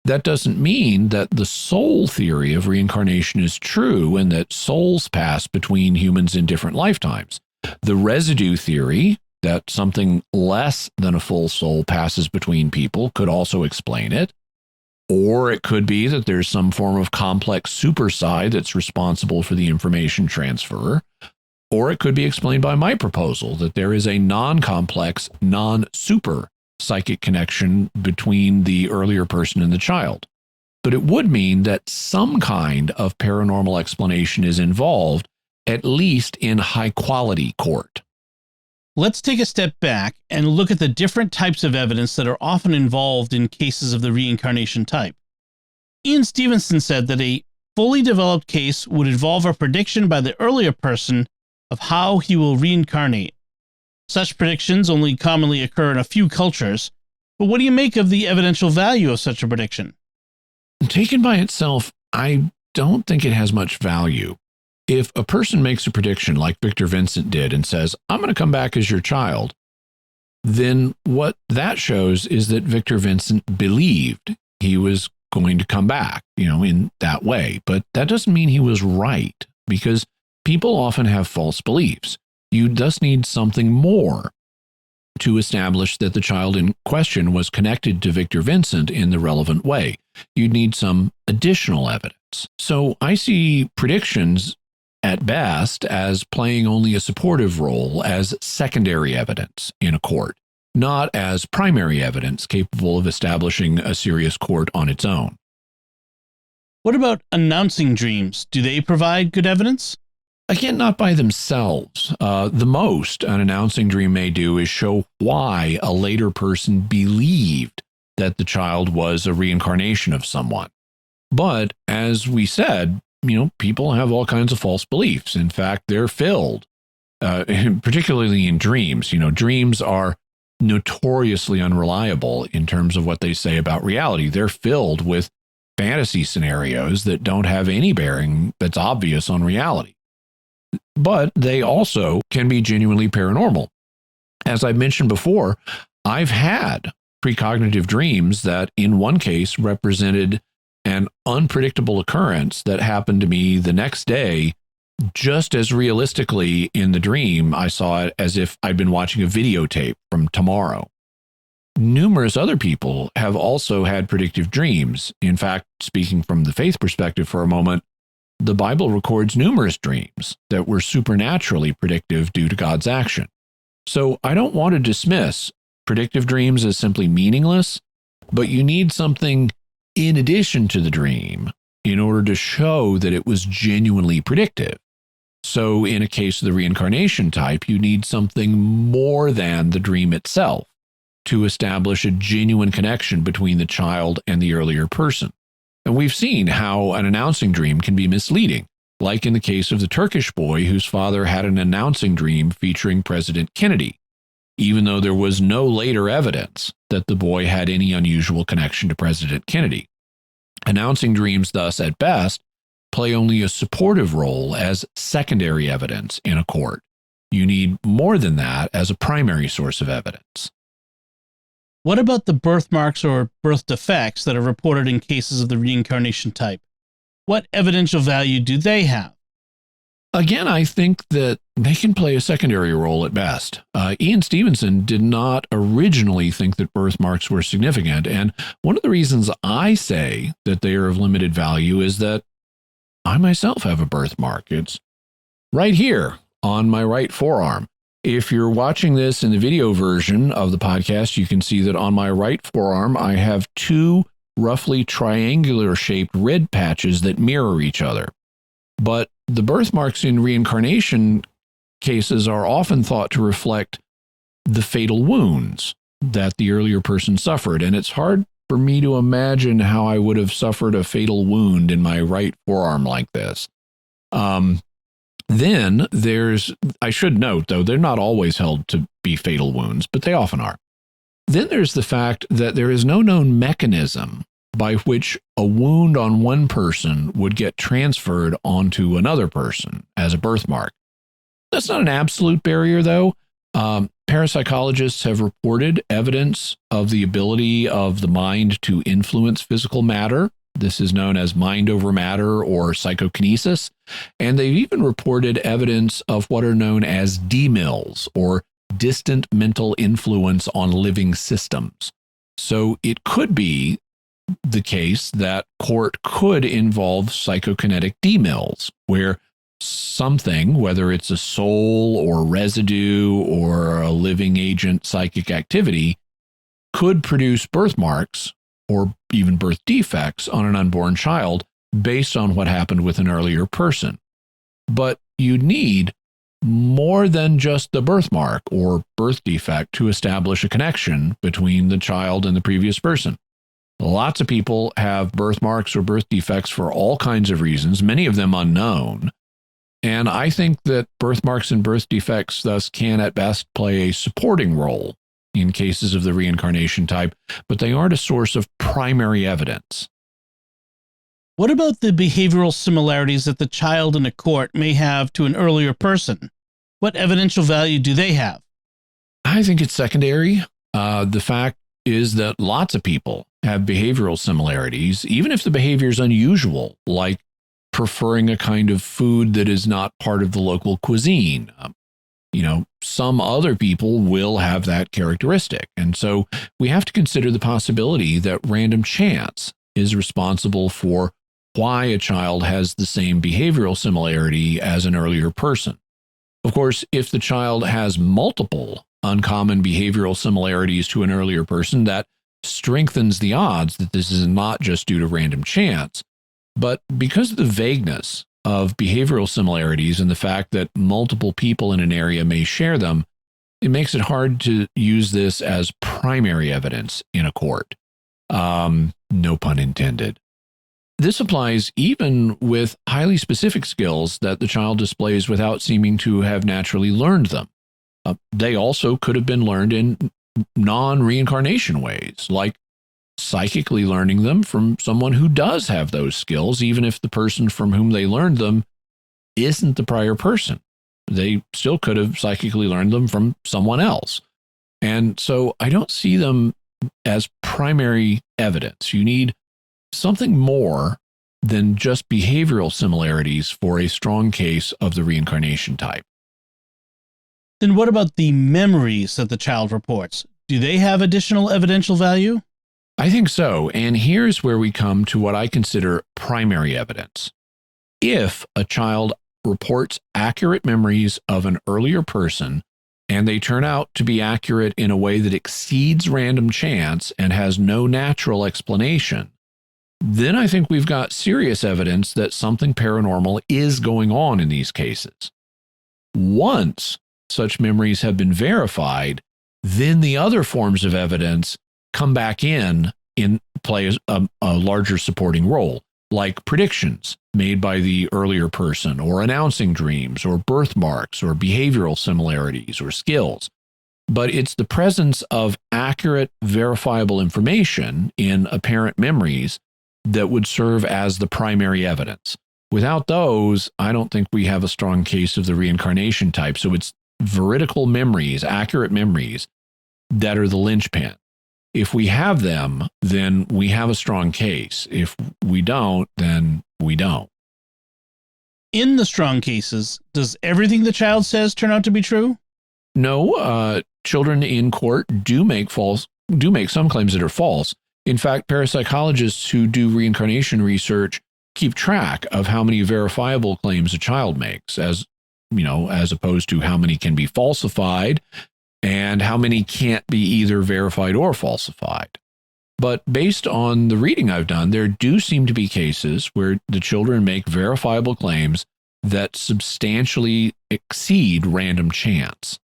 That doesn't mean that the soul theory of reincarnation is true and that souls pass between humans in different lifetimes. The residue theory, that something less than a full soul passes between people, could also explain it. Or it could be that there's some form of complex superside that's responsible for the information transfer. Or it could be explained by my proposal that there is a non-complex, non-super psychic connection between the earlier person and the child. But it would mean that some kind of paranormal explanation is involved, at least in high-quality court. Let's take a step back and look at the different types of evidence that are often involved in cases of the reincarnation type. Ian Stevenson said that a fully developed case would involve a prediction by the earlier person of how he will reincarnate. Such predictions only commonly occur in a few cultures, but what do you make of the evidential value of such a prediction? Taken by itself, I don't think it has much value. If a person makes a prediction like Victor Vincent did and says, "I'm going to come back as your child," then what that shows is that Victor Vincent believed he was going to come back, in that way. But that doesn't mean he was right, because people often have false beliefs. You just need something more to establish that the child in question was connected to Victor Vincent in the relevant way. You'd need some additional evidence. So I see predictions at best as playing only a supportive role as secondary evidence in a court, not as primary evidence capable of establishing a serious court on its own. What about announcing dreams? Do they provide good evidence? Again, not by themselves. The most an announcing dream may do is show why a later person believed that the child was a reincarnation of someone. But as we said, people have all kinds of false beliefs. In fact, they're filled, particularly in dreams. Dreams are notoriously unreliable in terms of what they say about reality. They're filled with fantasy scenarios that don't have any bearing that's obvious on reality. But they also can be genuinely paranormal. As I mentioned before, I've had precognitive dreams that in one case represented an unpredictable occurrence that happened to me the next day, just as realistically in the dream I saw it as if I'd been watching a videotape from tomorrow. Numerous other people have also had predictive dreams. In fact, speaking from the faith perspective for a moment, the Bible records numerous dreams that were supernaturally predictive due to God's action. So I don't want to dismiss predictive dreams as simply meaningless, but you need something in addition to the dream in order to show that it was genuinely predictive. So in a case of the reincarnation type, you need something more than the dream itself to establish a genuine connection between the child and the earlier person. And we've seen how an announcing dream can be misleading, like in the case of the Turkish boy whose father had an announcing dream featuring President Kennedy. even though there was no later evidence that the boy had any unusual connection to President Kennedy. Announcing dreams, thus, at best, play only a supportive role as secondary evidence in a court. You need more than that as a primary source of evidence. What about the birthmarks or birth defects that are reported in cases of the reincarnation type? What evidential value do they have? Again, I think that they can play a secondary role at best. Ian Stevenson did not originally think that birthmarks were significant, and one of the reasons I say that they are of limited value is that I myself have a birthmark. It's right here on my right forearm. If you're watching this in the video version of the podcast, you can see that on my right forearm, I have two roughly triangular-shaped red patches that mirror each other. But the birthmarks in reincarnation cases are often thought to reflect the fatal wounds that the earlier person suffered. And it's hard for me to imagine how I would have suffered a fatal wound in my right forearm like this. Then I should note, though, they're not always held to be fatal wounds, but they often are. Then there's the fact that there is no known mechanism by which a wound on one person would get transferred onto another person as a birthmark. That's not an absolute barrier, though. Parapsychologists have reported evidence of the ability of the mind to influence physical matter. This is known as mind over matter or psychokinesis. And they've even reported evidence of what are known as DMILs, or distant mental influence on living systems. So it could be the case that court could involve psychokinetic DMILs, where something, whether it's a soul or residue or a living agent psychic activity, could produce birthmarks or even birth defects on an unborn child based on what happened with an earlier person. But you need more than just the birthmark or birth defect to establish a connection between the child and the previous person. Lots of people have birthmarks or birth defects for all kinds of reasons, many of them unknown. And I think that birthmarks and birth defects thus can at best play a supporting role in cases of the reincarnation type, but they aren't a source of primary evidence. What about the behavioral similarities that the child in a court may have to an earlier person? What evidential value do they have? I think it's secondary. The fact is that lots of people have behavioral similarities, even if the behavior is unusual, like preferring a kind of food that is not part of the local cuisine. Some other people will have that characteristic. And so we have to consider the possibility that random chance is responsible for why a child has the same behavioral similarity as an earlier person. Of course, if the child has multiple uncommon behavioral similarities to an earlier person, that strengthens the odds that this is not just due to random chance. But because of the vagueness of behavioral similarities and the fact that multiple people in an area may share them, it makes it hard to use this as primary evidence in a court. No pun intended. This applies even with highly specific skills that the child displays without seeming to have naturally learned them. They also could have been learned in non-reincarnation ways, like psychically learning them from someone who does have those skills, even if the person from whom they learned them isn't the prior person. They still could have psychically learned them from someone else. And so I don't see them as primary evidence. You need something more than just behavioral similarities for a strong case of the reincarnation type. Then what about the memories that the child reports? Do they have additional evidential value? I think so. And here's where we come to what I consider primary evidence. If a child reports accurate memories of an earlier person, and they turn out to be accurate in a way that exceeds random chance and has no natural explanation, then I think we've got serious evidence that something paranormal is going on in these cases. Once such memories have been verified, then the other forms of evidence come back in play a larger supporting role, like predictions made by the earlier person, or announcing dreams, or birthmarks, or behavioral similarities, or skills. but it's the presence of accurate, verifiable information in apparent memories that would serve as the primary evidence. Without those, I don't think we have a strong case of the reincarnation type. So it's veridical memories, accurate memories, that are the linchpin. If we have them, then we have a strong case. If we don't, then we don't. In the strong cases, does everything the child says turn out to be true? No, children in court do make some claims that are false. In fact, parapsychologists who do reincarnation research keep track of how many verifiable claims a child makes, as opposed to how many can be falsified and how many can't be either verified or falsified. But based on the reading I've done, there do seem to be cases where the children make verifiable claims that substantially exceed random chance.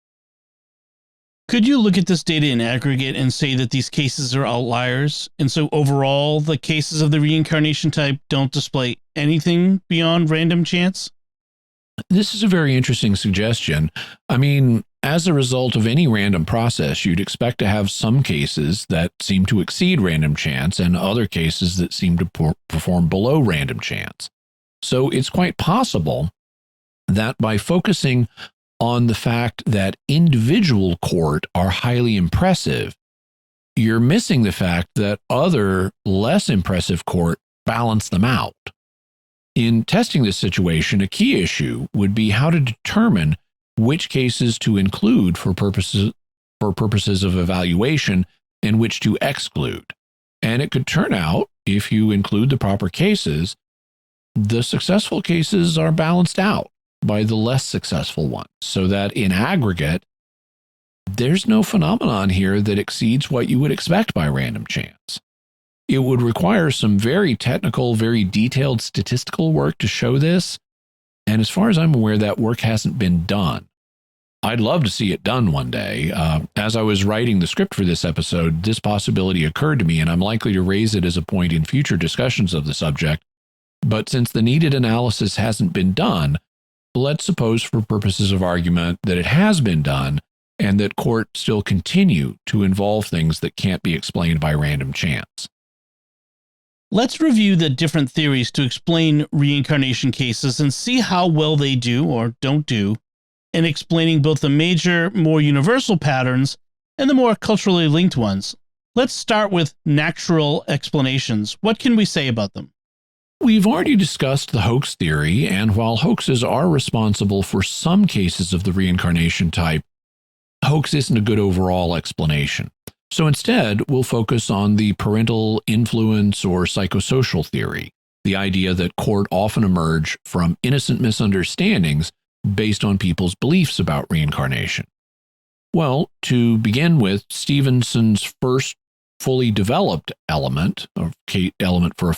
Could you look at this data in aggregate and say that these cases are outliers? And so overall, the cases of the reincarnation type don't display anything beyond random chance? This is a very interesting suggestion. I mean, as a result of any random process, you'd expect to have some cases that seem to exceed random chance and other cases that seem to perform below random chance. So it's quite possible that by focusing on the fact that individual court are highly impressive, you're missing the fact that other less impressive court balance them out. In testing this situation, a key issue would be how to determine which cases to include for purposes of evaluation and which to exclude. And it could turn out, if you include the proper cases, the successful cases are balanced out by the less successful ones, so that in aggregate, there's no phenomenon here that exceeds what you would expect by random chance. It would require some very technical, very detailed statistical work to show this, and as far as I'm aware, that work hasn't been done. I'd love to see it done one day. As I was writing the script for this episode, this possibility occurred to me, and I'm likely to raise it as a point in future discussions of the subject. But since the needed analysis hasn't been done, let's suppose for purposes of argument that it has been done and that courts still continue to involve things that can't be explained by random chance. Let's review the different theories to explain reincarnation cases and see how well they do or don't do in explaining both the major, more universal patterns and the more culturally linked ones. Let's start with natural explanations. What can we say about them? We've already discussed the hoax theory, and while hoaxes are responsible for some cases of the reincarnation type, hoax isn't a good overall explanation. So instead, we'll focus on the parental influence or psychosocial theory, the idea that court often emerge from innocent misunderstandings based on people's beliefs about reincarnation. Well, to begin with, Stevenson's first fully developed element, or element for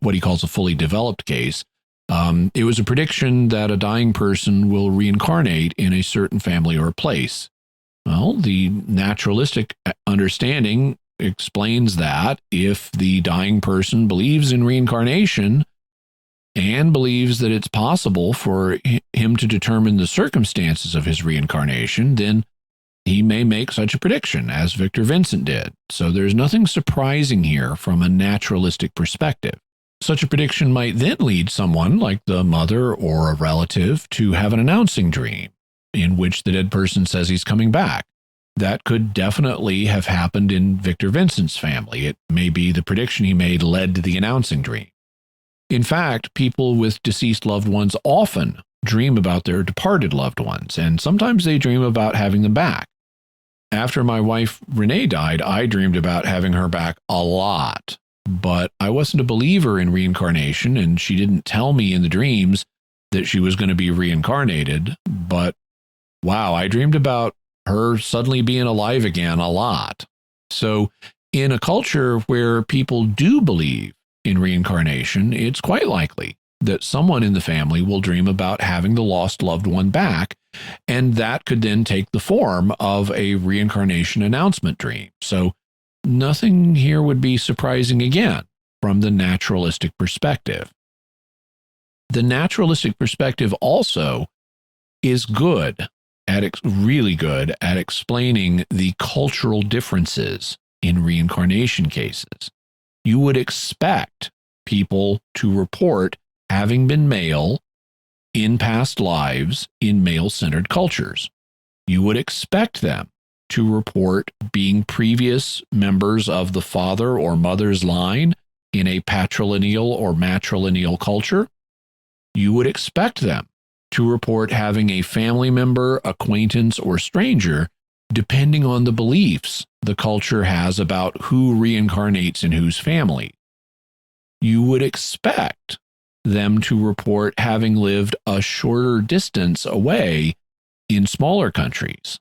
what he calls a fully developed case, it was a prediction that a dying person will reincarnate in a certain family or place. Well, the naturalistic understanding explains that if the dying person believes in reincarnation and believes that it's possible for him to determine the circumstances of his reincarnation, then he may make such a prediction, as Victor Vincent did. So there's nothing surprising here from a naturalistic perspective. Such a prediction might then lead someone, like the mother or a relative, to have an announcing dream in which the dead person says he's coming back. That could definitely have happened in Victor Vincent's family. It may be the prediction he made led to the announcing dream. In fact, people with deceased loved ones often dream about their departed loved ones, and sometimes they dream about having them back. After my wife Renee died, I dreamed about having her back a lot, but I wasn't a believer in reincarnation, and she didn't tell me in the dreams that she was going to be reincarnated. But wow, I dreamed about her suddenly being alive again a lot. So in a culture where people do believe in reincarnation, it's quite likely that someone in the family will dream about having the lost loved one back, and that could then take the form of a reincarnation announcement dream. So nothing here would be surprising again from the naturalistic perspective. The naturalistic perspective also is good really good at explaining the cultural differences in reincarnation cases. You would expect people to report having been male in past lives in male-centered cultures. You would expect them to report being previous members of the father or mother's line in a patrilineal or matrilineal culture. You would expect them to report having a family member, acquaintance, or stranger, depending on the beliefs the culture has about who reincarnates in whose family. You would expect them to report having lived a shorter distance away in smaller countries.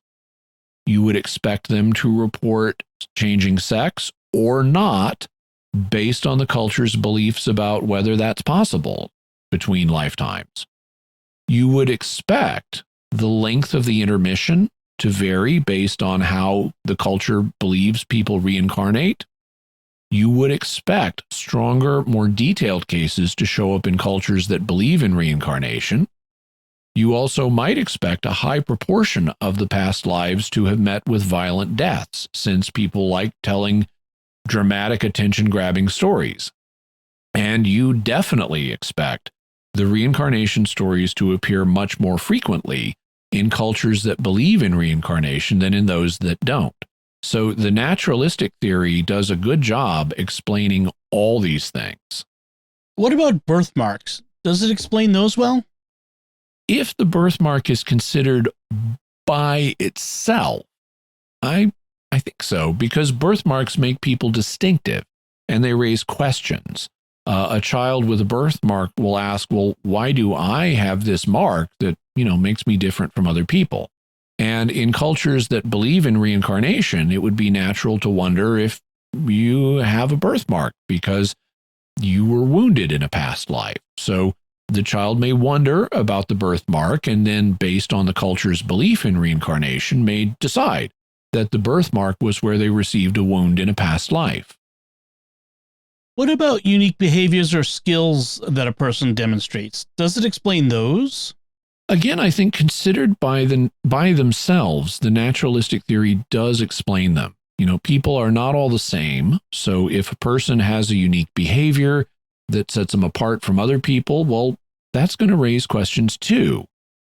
You would expect them to report changing sex or not based on the culture's beliefs about whether that's possible between lifetimes. You would expect the length of the intermission to vary based on how the culture believes people reincarnate. You would expect stronger, more detailed cases to show up in cultures that believe in reincarnation. You also might expect a high proportion of the past lives to have met with violent deaths, since people like telling dramatic, attention-grabbing stories. And you definitely expect the reincarnation stories to appear much more frequently in cultures that believe in reincarnation than in those that don't. So the naturalistic theory does a good job explaining all these things. What about birthmarks? Does it explain those well? If the birthmark is considered by itself, I think so, because birthmarks make people distinctive and they raise questions. A child with a birthmark will ask, well, why do I have this mark that, makes me different from other people? And in cultures that believe in reincarnation, it would be natural to wonder if you have a birthmark because you were wounded in a past life. So the child may wonder about the birthmark, and then based on the culture's belief in reincarnation, may decide that the birthmark was where they received a wound in a past life. What about unique behaviors or skills that a person demonstrates? Does it explain those? Again, I think considered by themselves, the naturalistic theory does explain them. People are not all the same. So if a person has a unique behavior that sets them apart from other people, well, that's going to raise questions too.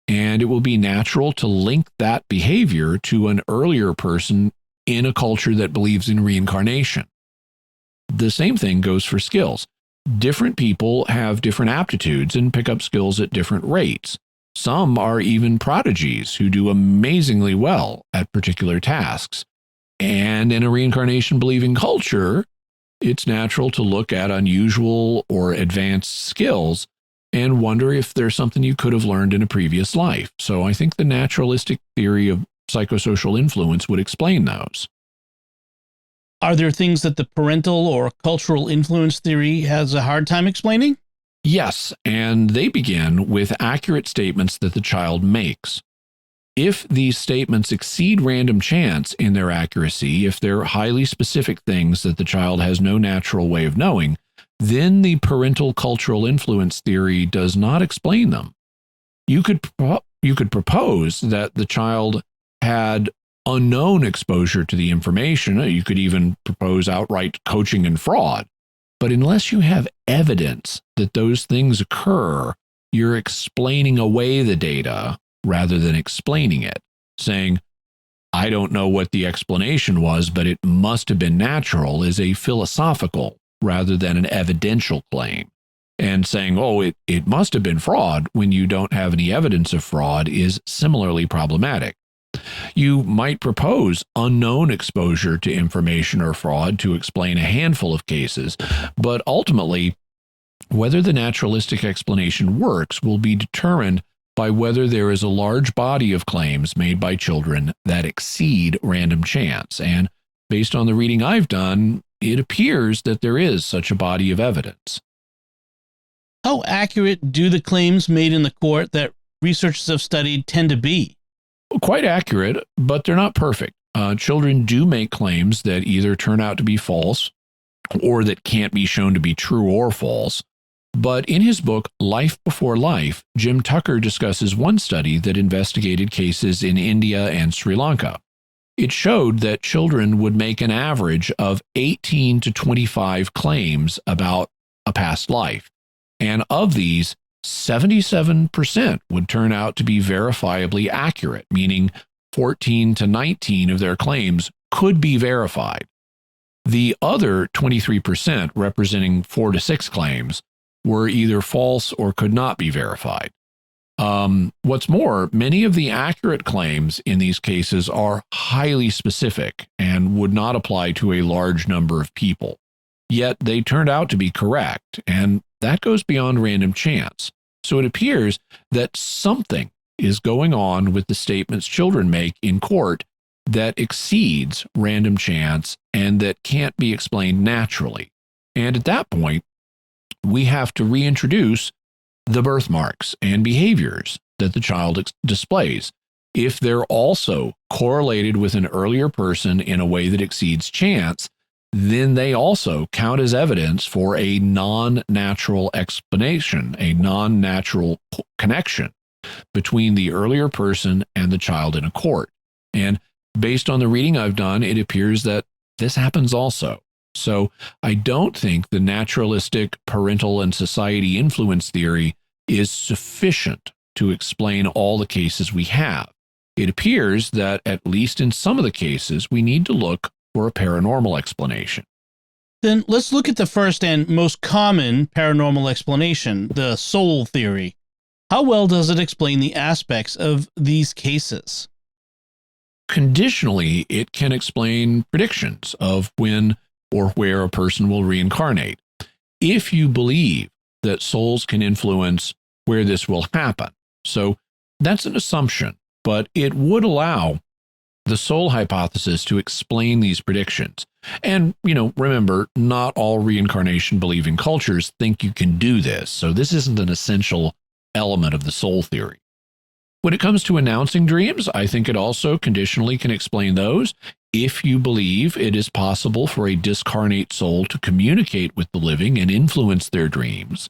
And it will be natural to link that behavior to an earlier person in a culture that believes in reincarnation. The same thing goes for skills. Different people have different aptitudes and pick up skills at different rates. Some are even prodigies who do amazingly well at particular tasks. And in a reincarnation-believing culture, it's natural to look at unusual or advanced skills and wonder if there's something you could have learned in a previous life. So I think the naturalistic theory of psychosocial influence would explain those. Are there things that the parental or cultural influence theory has a hard time explaining? Yes, and they begin with accurate statements that the child makes. If these statements exceed random chance in their accuracy, if they're highly specific things that the child has no natural way of knowing, then the parental cultural influence theory does not explain them. You could propose that the child had unknown exposure to the information. You could even propose outright coaching and fraud. But unless you have evidence that those things occur, you're explaining away the data rather than explaining it, saying, I don't know what the explanation was, but it must have been natural, is a philosophical rather than an evidential claim. And saying, oh, it must have been fraud when you don't have any evidence of fraud is similarly problematic. You might propose unknown exposure to information or fraud to explain a handful of cases, but ultimately, whether the naturalistic explanation works will be determined by whether there is a large body of claims made by children that exceed random chance. And based on the reading I've done, it appears that there is such a body of evidence. How accurate do the claims made in the court that researchers have studied tend to be? Quite accurate, but they're not perfect. Children do make claims that either turn out to be false or that can't be shown to be true or false. But in his book, Life Before Life, Jim Tucker discusses one study that investigated cases in India and Sri Lanka. It showed that children would make an average of 18 to 25 claims about a past life. And of these, 77% would turn out to be verifiably accurate, meaning 14 to 19 of their claims could be verified. The other 23%, representing 4 to 6 claims, were either false or could not be verified. What's more, many of the accurate claims in these cases are highly specific and would not apply to a large number of people. Yet they turned out to be correct, and that goes beyond random chance. So it appears that something is going on with the statements children make in court that exceeds random chance and that can't be explained naturally. And at that point, we have to reintroduce the birthmarks and behaviors that the child displays. If they're also correlated with an earlier person in a way that exceeds chance, then they also count as evidence for a non-natural explanation, a non-natural connection between the earlier person and the child in a court. And based on the reading I've done, it appears that this happens also. So I don't think the naturalistic parental and society influence theory is sufficient to explain all the cases we have. It appears that, at least in some of the cases, we need to look for a paranormal explanation. Then let's look at the first and most common paranormal explanation, the soul theory. How well does it explain the aspects of these cases? Conditionally, it can explain predictions of when or where a person will reincarnate. If you believe that souls can influence where this will happen. So that's an assumption, but it would allow the soul hypothesis to explain these predictions. And, remember, not all reincarnation believing cultures think you can do this. So this isn't an essential element of the soul theory. When it comes to announcing dreams, I think it also conditionally can explain those. If you believe it is possible for a discarnate soul to communicate with the living and influence their dreams,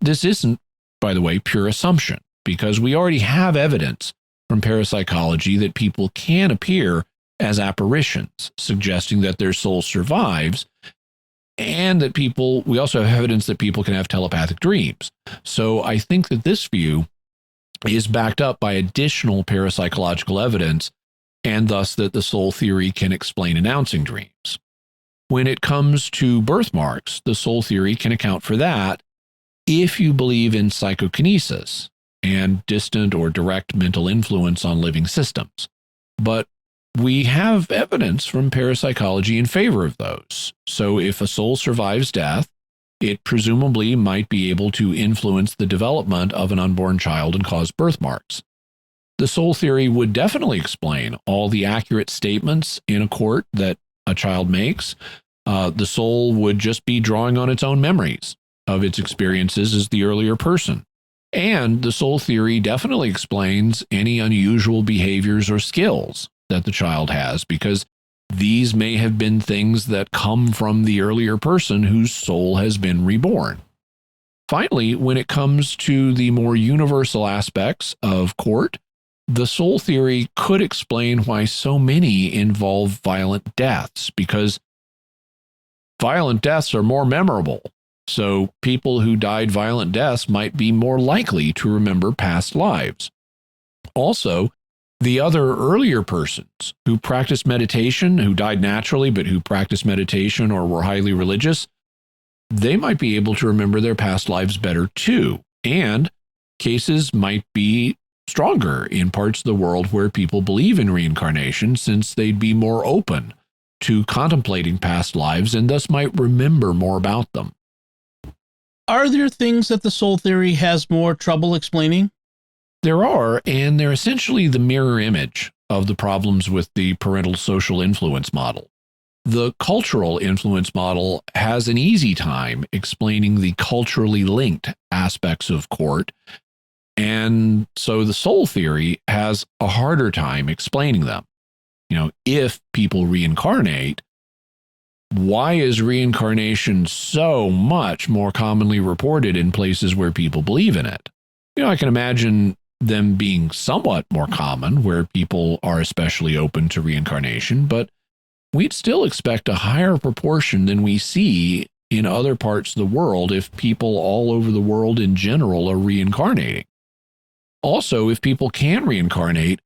this isn't, by the way, pure assumption, because we already have evidence from parapsychology that people can appear as apparitions, suggesting that their soul survives, and that we also have evidence that people can have telepathic dreams. So I think that this view is backed up by additional parapsychological evidence, and thus that the soul theory can explain announcing dreams. When it comes to birthmarks, the soul theory can account for that if you believe in psychokinesis and distant or direct mental influence on living systems. But we have evidence from parapsychology in favor of those. So if a soul survives death, it presumably might be able to influence the development of an unborn child and cause birthmarks. The soul theory would definitely explain all the accurate statements in a court that a child makes. The soul would just be drawing on its own memories of its experiences as the earlier person. And the soul theory definitely explains any unusual behaviors or skills that the child has, because these may have been things that come from the earlier person whose soul has been reborn. Finally, when it comes to the more universal aspects of court, the soul theory could explain why so many involve violent deaths, because violent deaths are more memorable. So people who died violent deaths might be more likely to remember past lives. Also, the other earlier persons who practiced meditation, who died naturally, but who practiced meditation or were highly religious, they might be able to remember their past lives better too. And cases might be stronger in parts of the world where people believe in reincarnation, since they'd be more open to contemplating past lives and thus might remember more about them. Are there things that the soul theory has more trouble explaining? There are, and they're essentially the mirror image of the problems with the parental social influence model. The cultural influence model has an easy time explaining the culturally linked aspects of court, and so the soul theory has a harder time explaining them. If people reincarnate, why is reincarnation so much more commonly reported in places where people believe in it? I can imagine them being somewhat more common where people are especially open to reincarnation, but we'd still expect a higher proportion than we see in other parts of the world if people all over the world in general are reincarnating. Also, if people can reincarnate,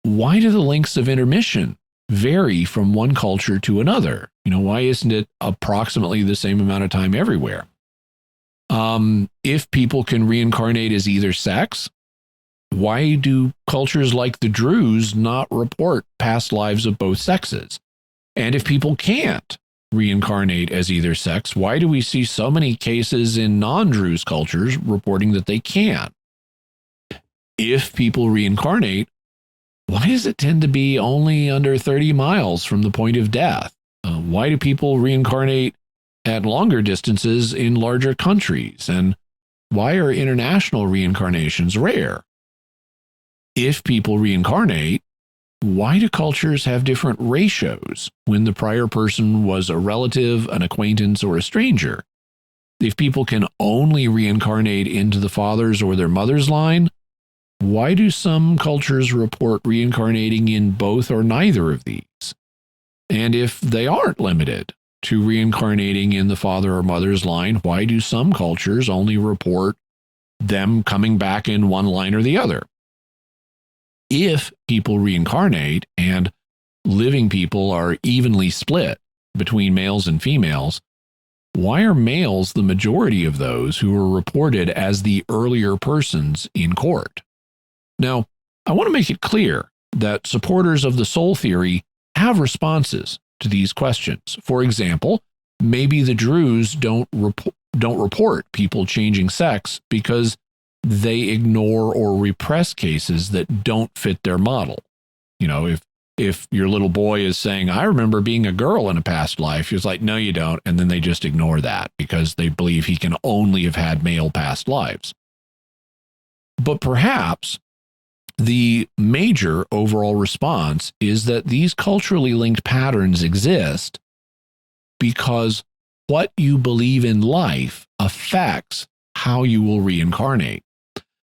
why do the lengths of intermission vary from one culture to another? Why isn't it approximately the same amount of time everywhere? If people can reincarnate as either sex, why do cultures like the Druze not report past lives of both sexes? And if people can't reincarnate as either sex, why do we see so many cases in non-Druze cultures reporting that they can? If people reincarnate, why does it tend to be only under 30 miles from the point of death? Why do people reincarnate at longer distances in larger countries? And why are international reincarnations rare? If people reincarnate, why do cultures have different ratios when the prior person was a relative, an acquaintance, or a stranger? If people can only reincarnate into the father's or their mother's line, why do some cultures report reincarnating in both or neither of these? And if they aren't limited to reincarnating in the father or mother's line, why do some cultures only report them coming back in one line or the other? If people reincarnate and living people are evenly split between males and females, why are males the majority of those who are reported as the earlier persons in court? Now, I want to make it clear that supporters of the soul theory have responses to these questions. For example, maybe the Druze don't report people changing sex because they ignore or repress cases that don't fit their model. If your little boy is saying, I remember being a girl in a past life, it's like, no, you don't. And then they just ignore that because they believe he can only have had male past lives. But perhaps the major overall response is that these culturally linked patterns exist because what you believe in life affects how you will reincarnate.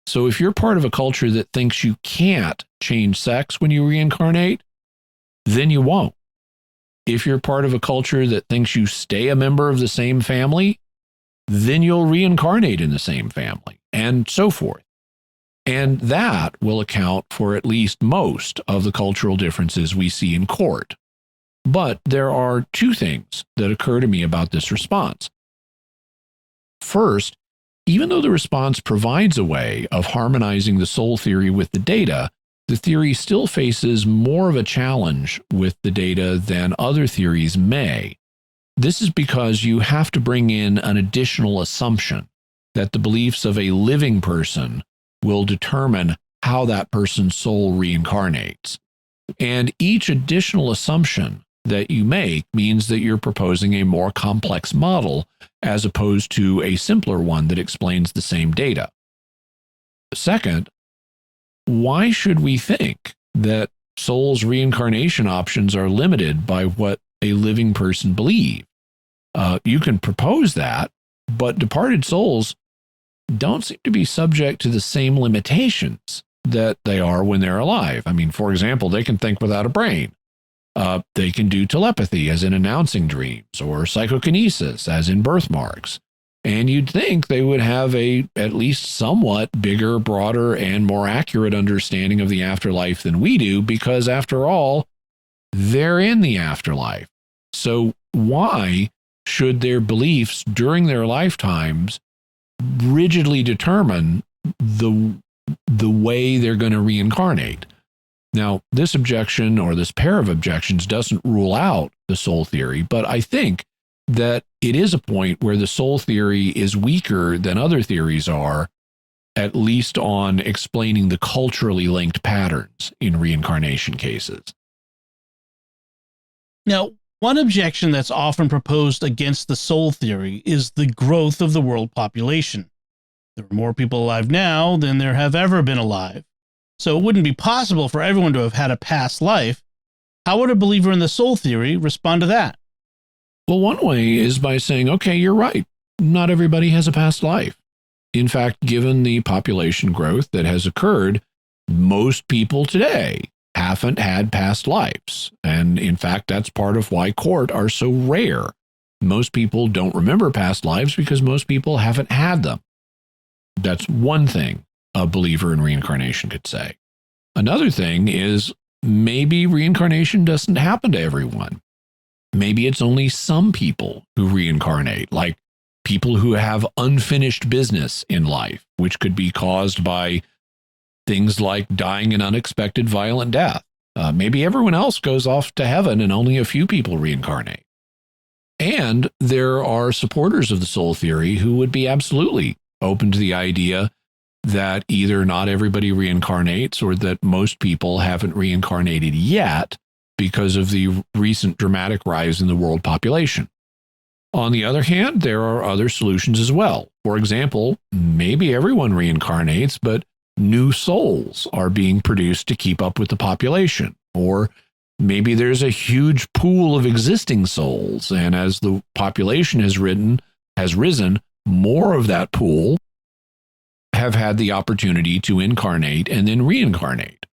So if you're part of a culture that thinks you can't change sex when you reincarnate, then you won't. If you're part of a culture that thinks you stay a member of the same family, then you'll reincarnate in the same family, and so forth. And that will account for at least most of the cultural differences we see in court. But there are two things that occur to me about this response. First, even though the response provides a way of harmonizing the soul theory with the data, the theory still faces more of a challenge with the data than other theories may. This is because you have to bring in an additional assumption that the beliefs of a living person will determine how that person's soul reincarnates. And each additional assumption that you make means that you're proposing a more complex model as opposed to a simpler one that explains the same data. Second, why should we think that soul's reincarnation options are limited by what a living person believes? You can propose that, but departed souls don't seem to be subject to the same limitations that they are when they're alive. I mean, for example, they can think without a brain. They can do telepathy, as in announcing dreams, or psychokinesis, as in birthmarks. And you'd think they would have a at least somewhat bigger, broader, and more accurate understanding of the afterlife than we do, because after all, they're in the afterlife. So why should their beliefs during their lifetimes rigidly determine the way they're going to reincarnate? Now, this objection, or this pair of objections, doesn't rule out the soul theory, but I think that it is a point where the soul theory is weaker than other theories are, at least on explaining the culturally linked patterns in reincarnation cases. Now, one objection that's often proposed against the soul theory is the growth of the world population. There are more people alive now than there have ever been alive. So it wouldn't be possible for everyone to have had a past life. How would a believer in the soul theory respond to that? Well, one way is by saying, okay, you're right. Not everybody has a past life. In fact, given the population growth that has occurred, most people today haven't had past lives. And in fact, that's part of why court are so rare. Most people don't remember past lives because most people haven't had them. That's one thing a believer in reincarnation could say. Another thing is maybe reincarnation doesn't happen to everyone. Maybe it's only some people who reincarnate, like people who have unfinished business in life, which could be caused by things like dying an unexpected violent death. Maybe everyone else goes off to heaven and only a few people reincarnate. And there are supporters of the soul theory who would be absolutely open to the idea that either not everybody reincarnates or that most people haven't reincarnated yet because of the recent dramatic rise in the world population. On the other hand, there are other solutions as well. For example, maybe everyone reincarnates, but new souls are being produced to keep up with the population. Or maybe there's a huge pool of existing souls, and as the population has risen, more of that pool have had the opportunity to incarnate and then reincarnate.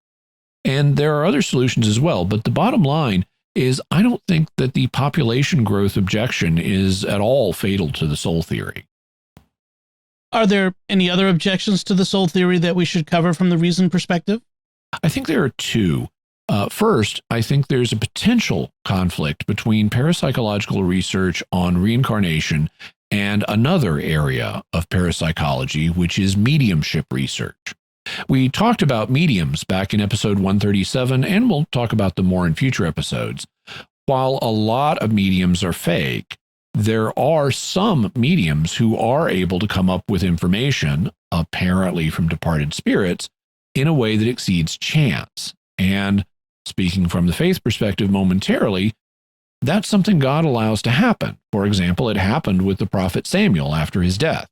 And there are other solutions as well, but the bottom line is I don't think that the population growth objection is at all fatal to the soul theory. Are there any other objections to the soul theory that we should cover from the reason perspective? I think there are two. First, I think there's a potential conflict between parapsychological research on reincarnation and another area of parapsychology, which is mediumship research. We talked about mediums back in episode 137, and we'll talk about them more in future episodes. While a lot of mediums are fake, there are some mediums who are able to come up with information, apparently from departed spirits, in a way that exceeds chance. And speaking from the faith perspective momentarily, that's something God allows to happen. For example, it happened with the prophet Samuel after his death.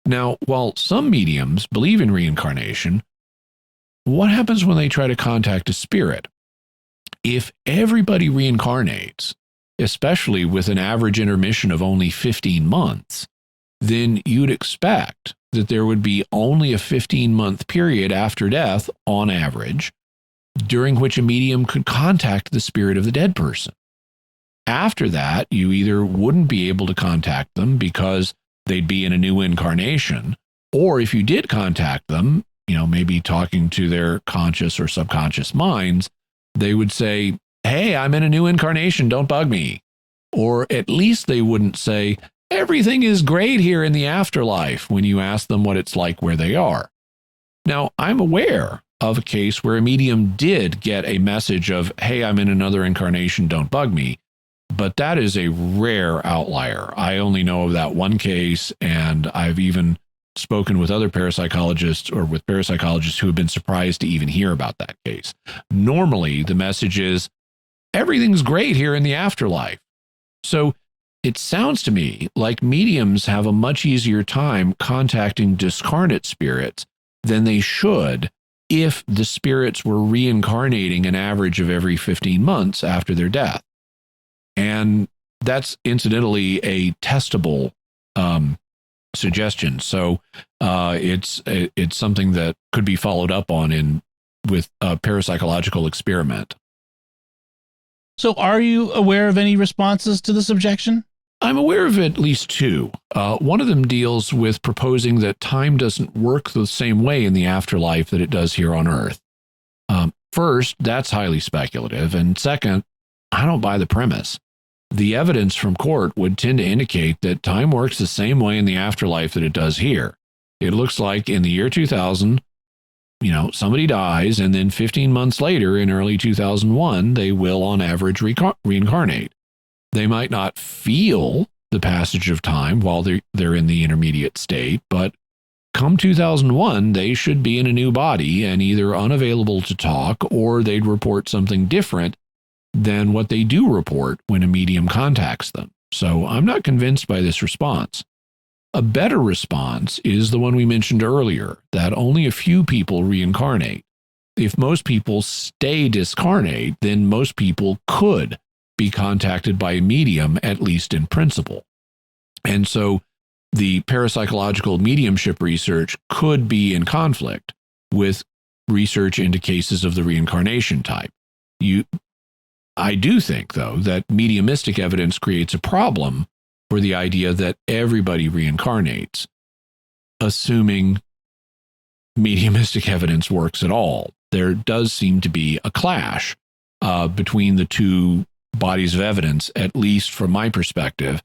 Now, while some mediums believe in reincarnation, what happens when they try to contact a spirit? If everybody reincarnates, especially with an average intermission of only 15 months, then you'd expect that there would be only a 15-month period after death, on average, during which a medium could contact the spirit of the dead person. After that, you either wouldn't be able to contact them because they'd be in a new incarnation, or if you did contact them, maybe talking to their conscious or subconscious minds, they would say, "Hey, I'm in a new incarnation, don't bug me." Or at least they wouldn't say, "Everything is great here in the afterlife," when you ask them what it's like where they are. Now, I'm aware of a case where a medium did get a message of, "Hey, I'm in another incarnation, don't bug me." But that is a rare outlier. I only know of that one case, and I've even spoken with other parapsychologists or with parapsychologists who have been surprised to even hear about that case. Normally, the message is, "Everything's great here in the afterlife." So it sounds to me like mediums have a much easier time contacting discarnate spirits than they should if the spirits were reincarnating an average of every 15 months after their death. And that's incidentally a testable suggestion. So it's something that could be followed up on with a parapsychological experiment. So are you aware of any responses to this objection? I'm aware of at least two. One of them deals with proposing that time doesn't work the same way in the afterlife that it does here on Earth. First, that's highly speculative. And second, I don't buy the premise. The evidence from court would tend to indicate that time works the same way in the afterlife that it does here. It looks like in the year 2000, somebody dies, and then 15 months later, in early 2001, they will on average reincarnate. They might not feel the passage of time while they're in the intermediate state, but come 2001, they should be in a new body and either unavailable to talk, or they'd report something different than what they do report when a medium contacts them. So I'm not convinced by this response. A better response is the one we mentioned earlier, that only a few people reincarnate. If most people stay discarnate, then most people could be contacted by a medium, at least in principle. And so the parapsychological mediumship research could be in conflict with research into cases of the reincarnation type. I do think, though, that mediumistic evidence creates a problem for the idea that everybody reincarnates, assuming mediumistic evidence works at all. There does seem to be a clash between the two bodies of evidence, at least from my perspective.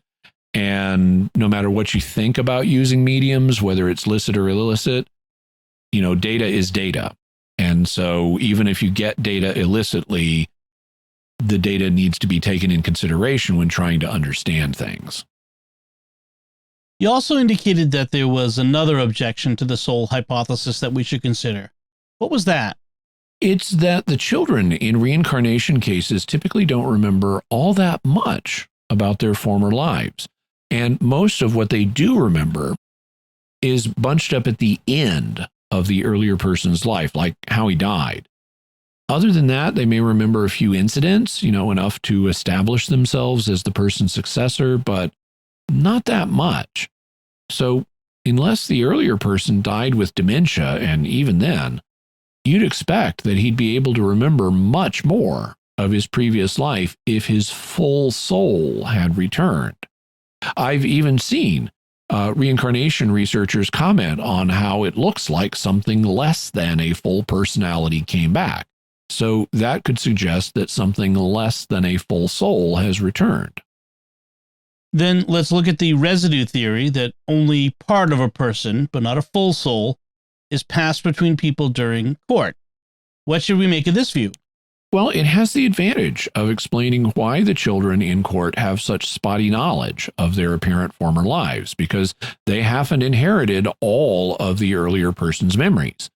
And no matter what you think about using mediums, whether it's licit or illicit, data is data. And so even if you get data illicitly, the data needs to be taken in consideration when trying to understand things. You also indicated that there was another objection to the soul hypothesis that we should consider. What was that? It's that the children in reincarnation cases typically don't remember all that much about their former lives. And most of what they do remember is bunched up at the end of the earlier person's life, like how he died. Other than that, they may remember a few incidents, enough to establish themselves as the person's successor, but not that much. So unless the earlier person died with dementia, and even then, you'd expect that he'd be able to remember much more of his previous life if his full soul had returned. I've even seen reincarnation researchers comment on how it looks like something less than a full personality came back. So that could suggest that something less than a full soul has returned. Then let's look at the residue theory that only part of a person, but not a full soul, is passed between people during court. What should we make of this view? Well, it has the advantage of explaining why the children in court have such spotty knowledge of their apparent former lives, because they haven't inherited all of the earlier person's memories.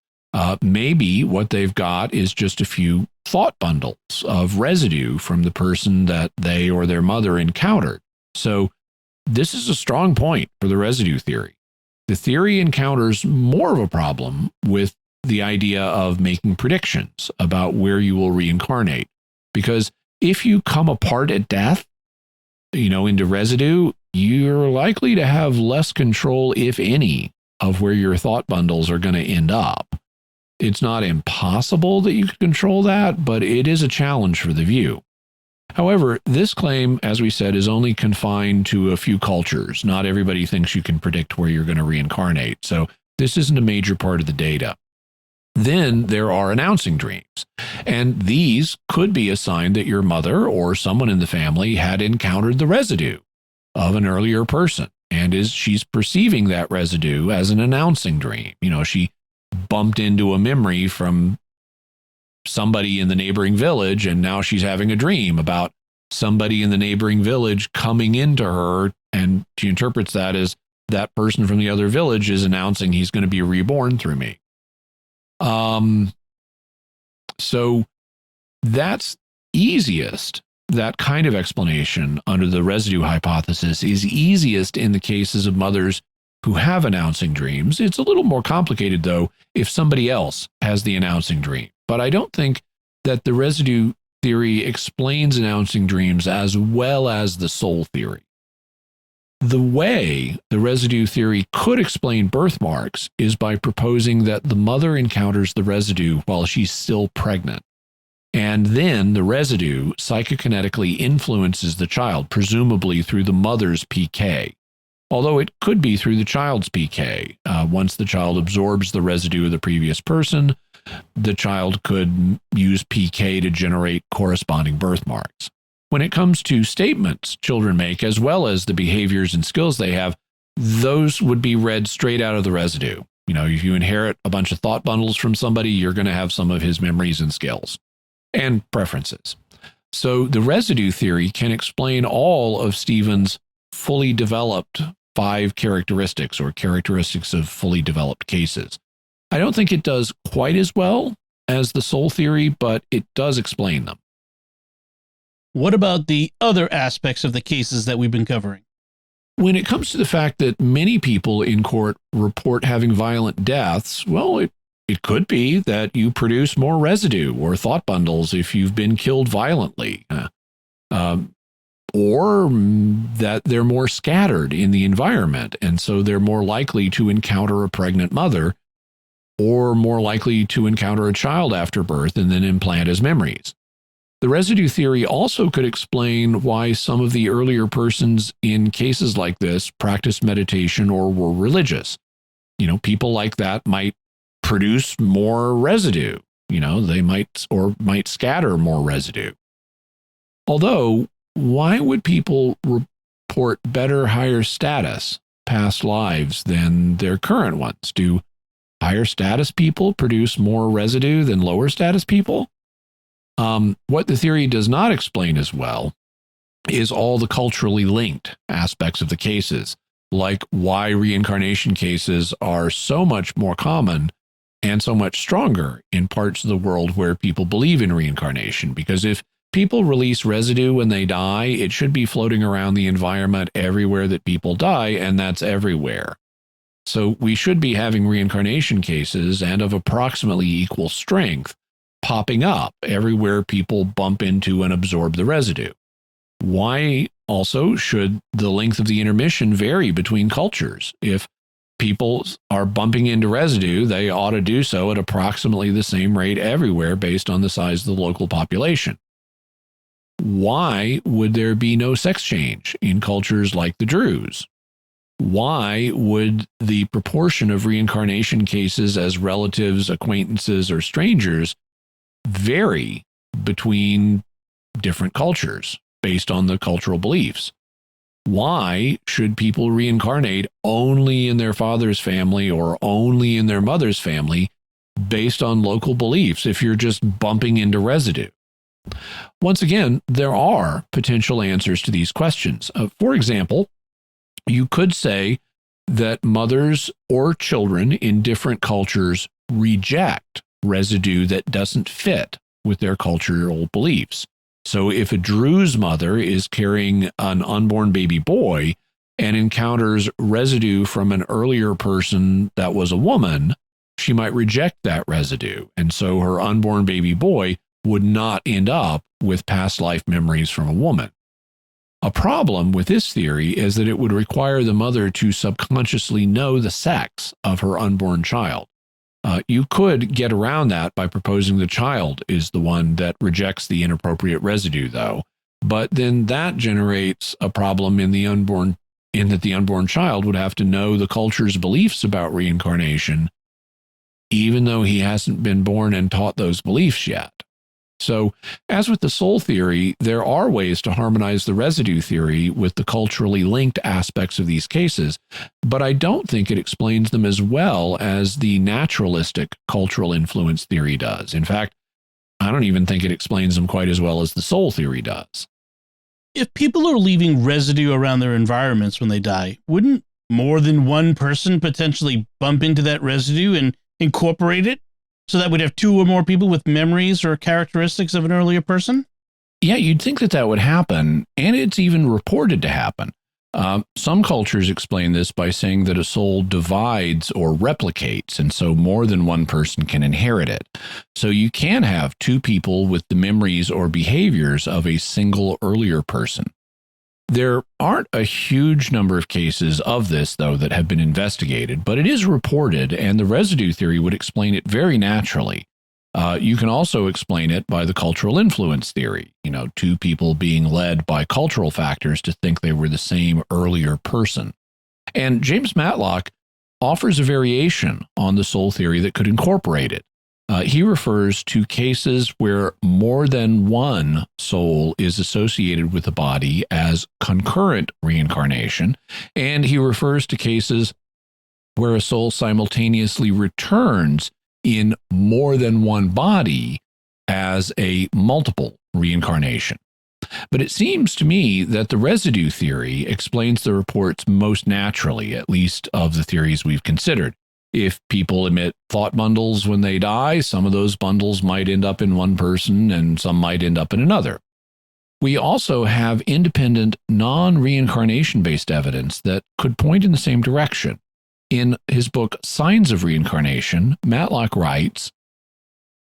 Maybe what they've got is just a few thought bundles of residue from the person that they or their mother encountered. So this is a strong point for the residue theory. The theory encounters more of a problem with the idea of making predictions about where you will reincarnate. Because if you come apart at death, into residue, you're likely to have less control, if any, of where your thought bundles are going to end up. It's not impossible that you can control that, but it is a challenge for the view. However, this claim, as we said, is only confined to a few cultures. Not everybody thinks you can predict where you're going to reincarnate, so this isn't a major part of the data. Then there are announcing dreams, and these could be a sign that your mother or someone in the family had encountered the residue of an earlier person, and she's perceiving that residue as an announcing dream. She bumped into a memory from somebody in the neighboring village, and now she's having a dream about somebody in the neighboring village coming into her, and she interprets that as that person from the other village is announcing he's going to be reborn through me. So that's easiest. That kind of explanation under the residue hypothesis is easiest in the cases of mothers who have announcing dreams. It's a little more complicated, though, if somebody else has the announcing dream. But I don't think that the residue theory explains announcing dreams as well as the soul theory. The way the residue theory could explain birthmarks is by proposing that the mother encounters the residue while she's still pregnant. And then the residue psychokinetically influences the child, presumably through the mother's PK. Although it could be through the child's PK. Once the child absorbs the residue of the previous person, the child could use PK to generate corresponding birthmarks. When it comes to statements children make, as well as the behaviors and skills they have, those would be read straight out of the residue. If you inherit a bunch of thought bundles from somebody, you're going to have some of his memories and skills and preferences. So the residue theory can explain all of Stephen's fully developed 5 characteristics, or characteristics of fully developed cases. I don't think it does quite as well as the soul theory, but it does explain them. What about the other aspects of the cases that we've been covering? When it comes to the fact that many people in court report having violent deaths, well, it could be that you produce more residue or thought bundles if you've been killed violently. or that they're more scattered in the environment, and so they're more likely to encounter a pregnant mother or more likely to encounter a child after birth and then implant as memories. The residue theory also could explain why some of the earlier persons in cases like this practiced meditation or were religious. People like that might produce more residue. They might scatter more residue. Although, why would people report better, higher status past lives than their current ones? Do higher status people produce more residue than lower status people? What the theory does not explain as well is all the culturally linked aspects of the cases, like why reincarnation cases are so much more common and so much stronger in parts of the world where people believe in reincarnation. Because if people release residue when they die, it should be floating around the environment everywhere that people die, and that's everywhere. So we should be having reincarnation cases, and of approximately equal strength, popping up everywhere people bump into and absorb the residue. Why also should the length of the intermission vary between cultures? If people are bumping into residue, they ought to do so at approximately the same rate everywhere based on the size of the local population. Why would there be no sex change in cultures like the Druze? Why would the proportion of reincarnation cases as relatives, acquaintances, or strangers vary between different cultures based on the cultural beliefs? Why should people reincarnate only in their father's family or only in their mother's family based on local beliefs if you're just bumping into residue? Once again, there are potential answers to these questions. For example, you could say that mothers or children in different cultures reject residue that doesn't fit with their cultural beliefs. So if a Druze mother is carrying an unborn baby boy and encounters residue from an earlier person that was a woman, she might reject that residue. And so her unborn baby boy would not end up with past life memories from a woman. A problem with this theory is that it would require the mother to subconsciously know the sex of her unborn child. You could get around that by proposing the child is the one that rejects the inappropriate residue, though. But then that generates a problem in that the unborn child would have to know the culture's beliefs about reincarnation, even though he hasn't been born and taught those beliefs yet. So, as with the soul theory, there are ways to harmonize the residue theory with the culturally linked aspects of these cases, but I don't think it explains them as well as the naturalistic cultural influence theory does. In fact, I don't even think it explains them quite as well as the soul theory does. If people are leaving residue around their environments when they die, wouldn't more than one person potentially bump into that residue and incorporate it? So that we'd have two or more people with memories or characteristics of an earlier person? Yeah, you'd think that would happen, and it's even reported to happen. Some cultures explain this by saying that a soul divides or replicates, and so more than one person can inherit it. So you can have two people with the memories or behaviors of a single earlier person. There aren't a huge number of cases of this, though, that have been investigated, but it is reported, and the residue theory would explain it very naturally. You can also explain it by the cultural influence theory, two people being led by cultural factors to think they were the same earlier person. And James Matlock offers a variation on the soul theory that could incorporate it. He refers to cases where more than one soul is associated with the body as concurrent reincarnation, and he refers to cases where a soul simultaneously returns in more than one body as a multiple reincarnation. But it seems to me that the residue theory explains the reports most naturally, at least of the theories we've considered. If people emit thought bundles when they die, some of those bundles might end up in one person and some might end up in another. We also have independent, non-reincarnation-based evidence that could point in the same direction. In his book, Signs of Reincarnation, Matlock writes,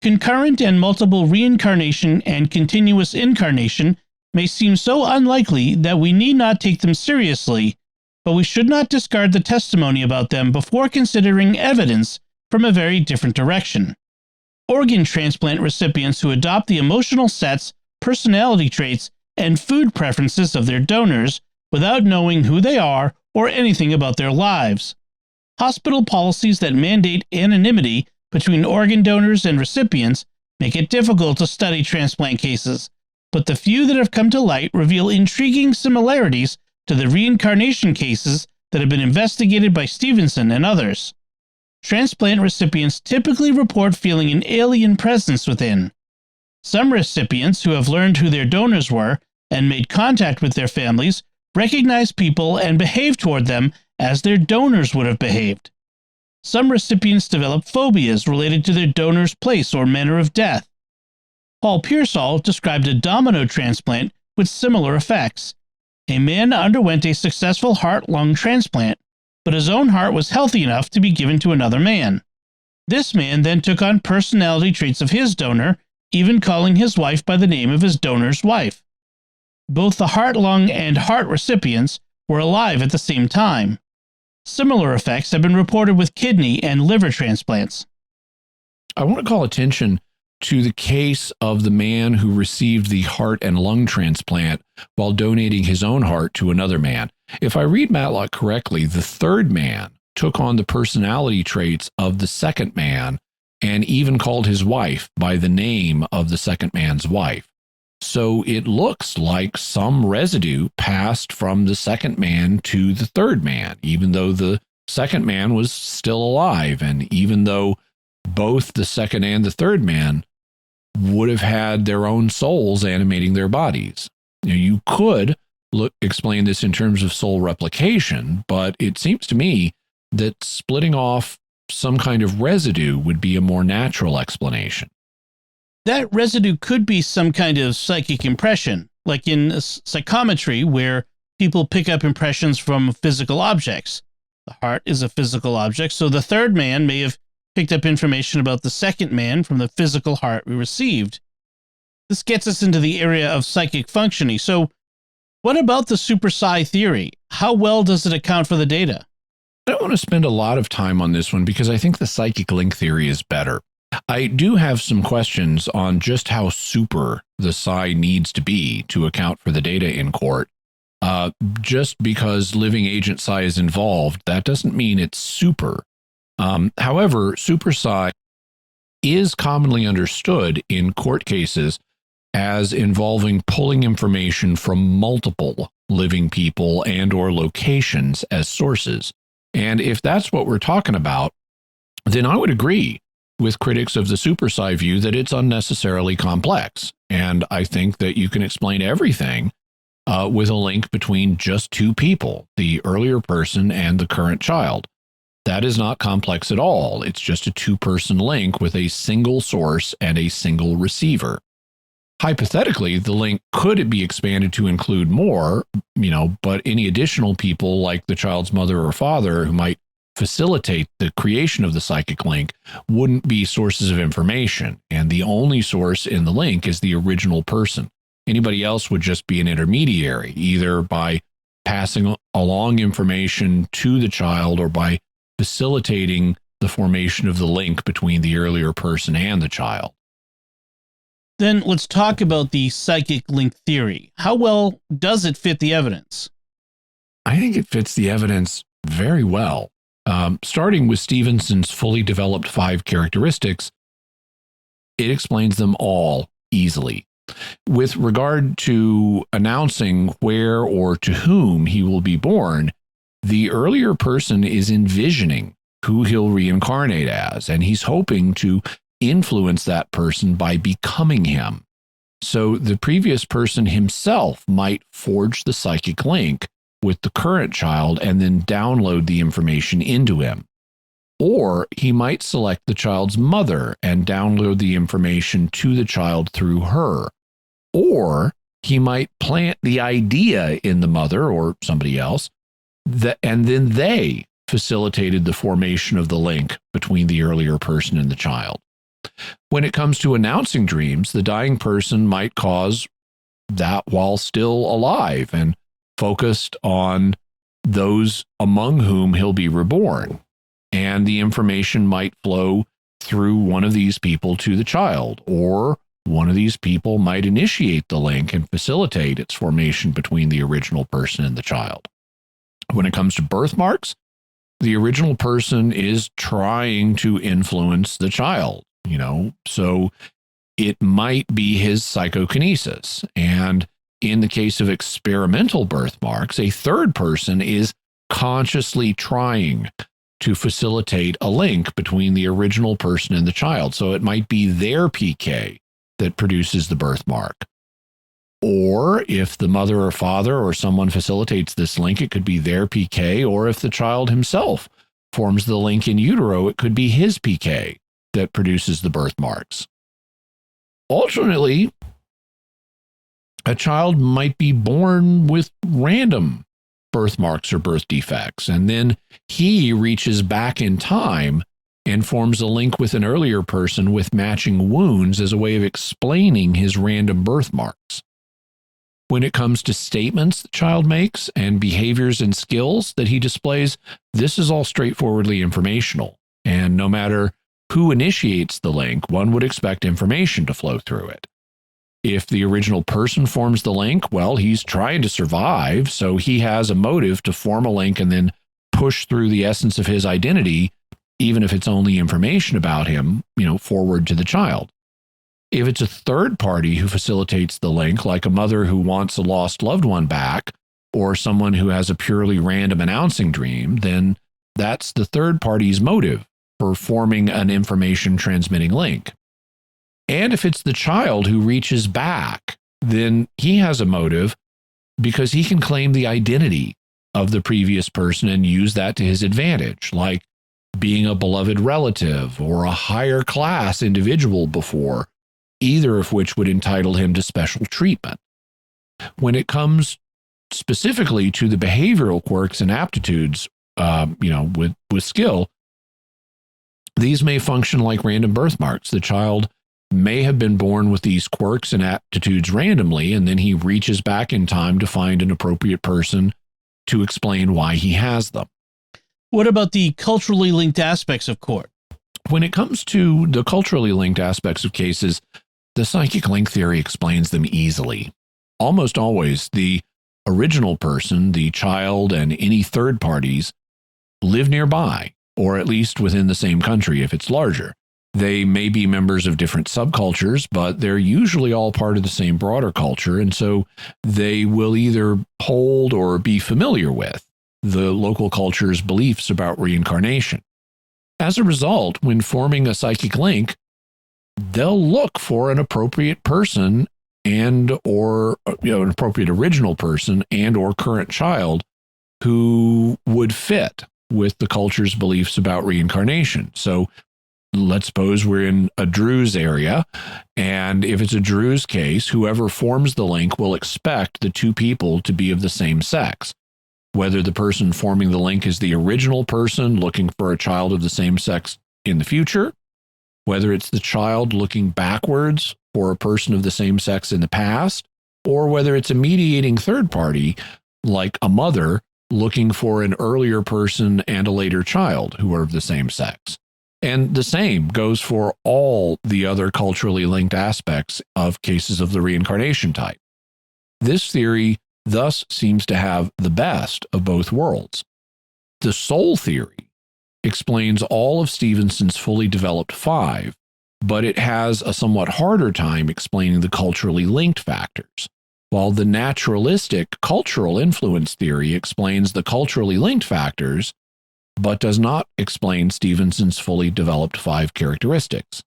concurrent and multiple reincarnation and continuous incarnation may seem so unlikely that we need not take them seriously, but we should not discard the testimony about them before considering evidence from a very different direction. Organ transplant recipients who adopt the emotional sets, personality traits, and food preferences of their donors without knowing who they are or anything about their lives. Hospital policies that mandate anonymity between organ donors and recipients make it difficult to study transplant cases, but the few that have come to light reveal intriguing similarities to the reincarnation cases that have been investigated by Stevenson and others. Transplant recipients typically report feeling an alien presence within. Some recipients who have learned who their donors were and made contact with their families recognize people and behave toward them as their donors would have behaved. Some recipients develop phobias related to their donor's place or manner of death. Paul Pearsall described a domino transplant with similar effects. A man underwent a successful heart-lung transplant, but his own heart was healthy enough to be given to another man. This man then took on personality traits of his donor, even calling his wife by the name of his donor's wife. Both the heart-lung and heart recipients were alive at the same time. Similar effects have been reported with kidney and liver transplants. I want to call attention to the case of the man who received the heart and lung transplant while donating his own heart to another man. If I read Matlock correctly, the third man took on the personality traits of the second man and even called his wife by the name of the second man's wife. So it looks like some residue passed from the second man to the third man, even though the second man was still alive, and even though both the second and the third man would have had their own souls animating their bodies. You could explain this in terms of soul replication, but it seems to me that splitting off some kind of residue would be a more natural explanation. That residue could be some kind of psychic impression, like in psychometry, where people pick up impressions from physical objects. The heart is a physical object, so the third man may have picked up information about the second man from the physical heart we received. This gets us into the area of psychic functioning. So what about the super psi theory? How well does it account for the data? I don't want to spend a lot of time on this one because I think the psychic link theory is better. I do have some questions on just how super the psi needs to be to account for the data in court. Just because living agent psi is involved, that doesn't mean it's super. However, super psi is commonly understood in court cases as involving pulling information from multiple living people and or locations as sources. And if that's what we're talking about, then I would agree with critics of the super psi view that it's unnecessarily complex. And I think that you can explain everything with a link between just two people, the earlier person and the current child. That is not complex at all. It's just a two-person link with a single source and a single receiver. Hypothetically, the link could be expanded to include more, but any additional people like the child's mother or father who might facilitate the creation of the psychic link wouldn't be sources of information. And the only source in the link is the original person. Anybody else would just be an intermediary, either by passing along information to the child or by facilitating the formation of the link between the earlier person and the child. Then let's talk about the psychic link theory. How well does it fit the evidence? I think it fits the evidence very well. Starting with Stevenson's fully developed 5 characteristics, it explains them all easily. With regard to announcing where or to whom he will be born, the earlier person is envisioning who he'll reincarnate as, and he's hoping to influence that person by becoming him. So the previous person himself might forge the psychic link with the current child and then download the information into him. Or he might select the child's mother and download the information to the child through her. Or he might plant the idea in the mother or somebody else, and then they facilitated the formation of the link between the earlier person and the child. When it comes to announcing dreams, the dying person might cause that while still alive and focused on those among whom he'll be reborn. And the information might flow through one of these people to the child, or one of these people might initiate the link and facilitate its formation between the original person and the child. When it comes to birthmarks, the original person is trying to influence the child, so it might be his psychokinesis. And in the case of experimental birthmarks, a third person is consciously trying to facilitate a link between the original person and the child. So it might be their PK that produces the birthmark. Or if the mother or father or someone facilitates this link, it could be their PK. Or if the child himself forms the link in utero, it could be his PK that produces the birthmarks. Alternately, a child might be born with random birthmarks or birth defects, and then he reaches back in time and forms a link with an earlier person with matching wounds as a way of explaining his random birthmarks. When it comes to statements the child makes and behaviors and skills that he displays, this is all straightforwardly informational. And no matter who initiates the link, one would expect information to flow through it. If the original person forms the link, well, he's trying to survive, so he has a motive to form a link and then push through the essence of his identity, even if it's only information about him, forward to the child. If it's a third party who facilitates the link, like a mother who wants a lost loved one back, or someone who has a purely random announcing dream, then that's the third party's motive for forming an information transmitting link. And if it's the child who reaches back, then he has a motive because he can claim the identity of the previous person and use that to his advantage, like being a beloved relative or a higher class individual before, either of which would entitle him to special treatment. When it comes specifically to the behavioral quirks and aptitudes, with skill, these may function like random birthmarks. The child may have been born with these quirks and aptitudes randomly, and then he reaches back in time to find an appropriate person to explain why he has them. What about the culturally linked aspects of court? When it comes to the culturally linked aspects of cases, the psychic link theory explains them easily. Almost always, the original person, the child, and any third parties live nearby, or at least within the same country if it's larger. They may be members of different subcultures, but they're usually all part of the same broader culture, and so they will either hold or be familiar with the local culture's beliefs about reincarnation. As a result, when forming a psychic link, they'll look for an appropriate person and or an appropriate original person and or current child who would fit with the culture's beliefs about reincarnation. So let's suppose we're in a Druze area, and if it's a Druze case, whoever forms the link will expect the two people to be of the same sex. Whether the person forming the link is the original person looking for a child of the same sex in the future, whether it's the child looking backwards for a person of the same sex in the past, or whether it's a mediating third party, like a mother looking for an earlier person and a later child who are of the same sex. And the same goes for all the other culturally linked aspects of cases of the reincarnation type. This theory thus seems to have the best of both worlds. The soul theory explains all of Stevenson's fully developed 5, but it has a somewhat harder time explaining the culturally linked factors, while the naturalistic cultural influence theory explains the culturally linked factors, but does not explain Stevenson's fully developed 5 characteristics.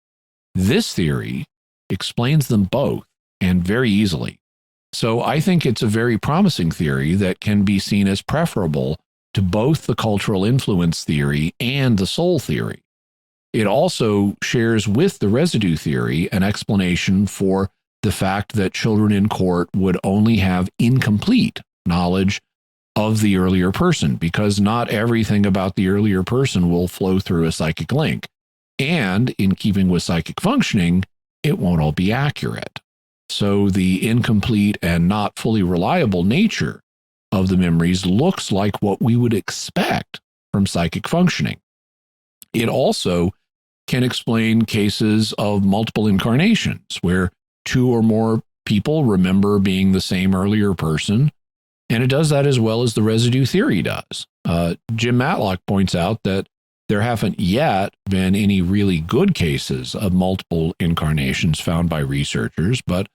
This theory explains them both, and very easily. So I think it's a very promising theory that can be seen as preferable to both the cultural influence theory and the soul theory. It also shares with the residue theory an explanation for the fact that children in court would only have incomplete knowledge of the earlier person, because not everything about the earlier person will flow through a psychic link. And in keeping with psychic functioning, it won't all be accurate. So the incomplete and not fully reliable nature of the memories looks like what we would expect from psychic functioning. It also can explain cases of multiple incarnations where two or more people remember being the same earlier person, and it does that as well as the residue theory does. Jim Matlock points out that there haven't yet been any really good cases of multiple incarnations found by researchers, but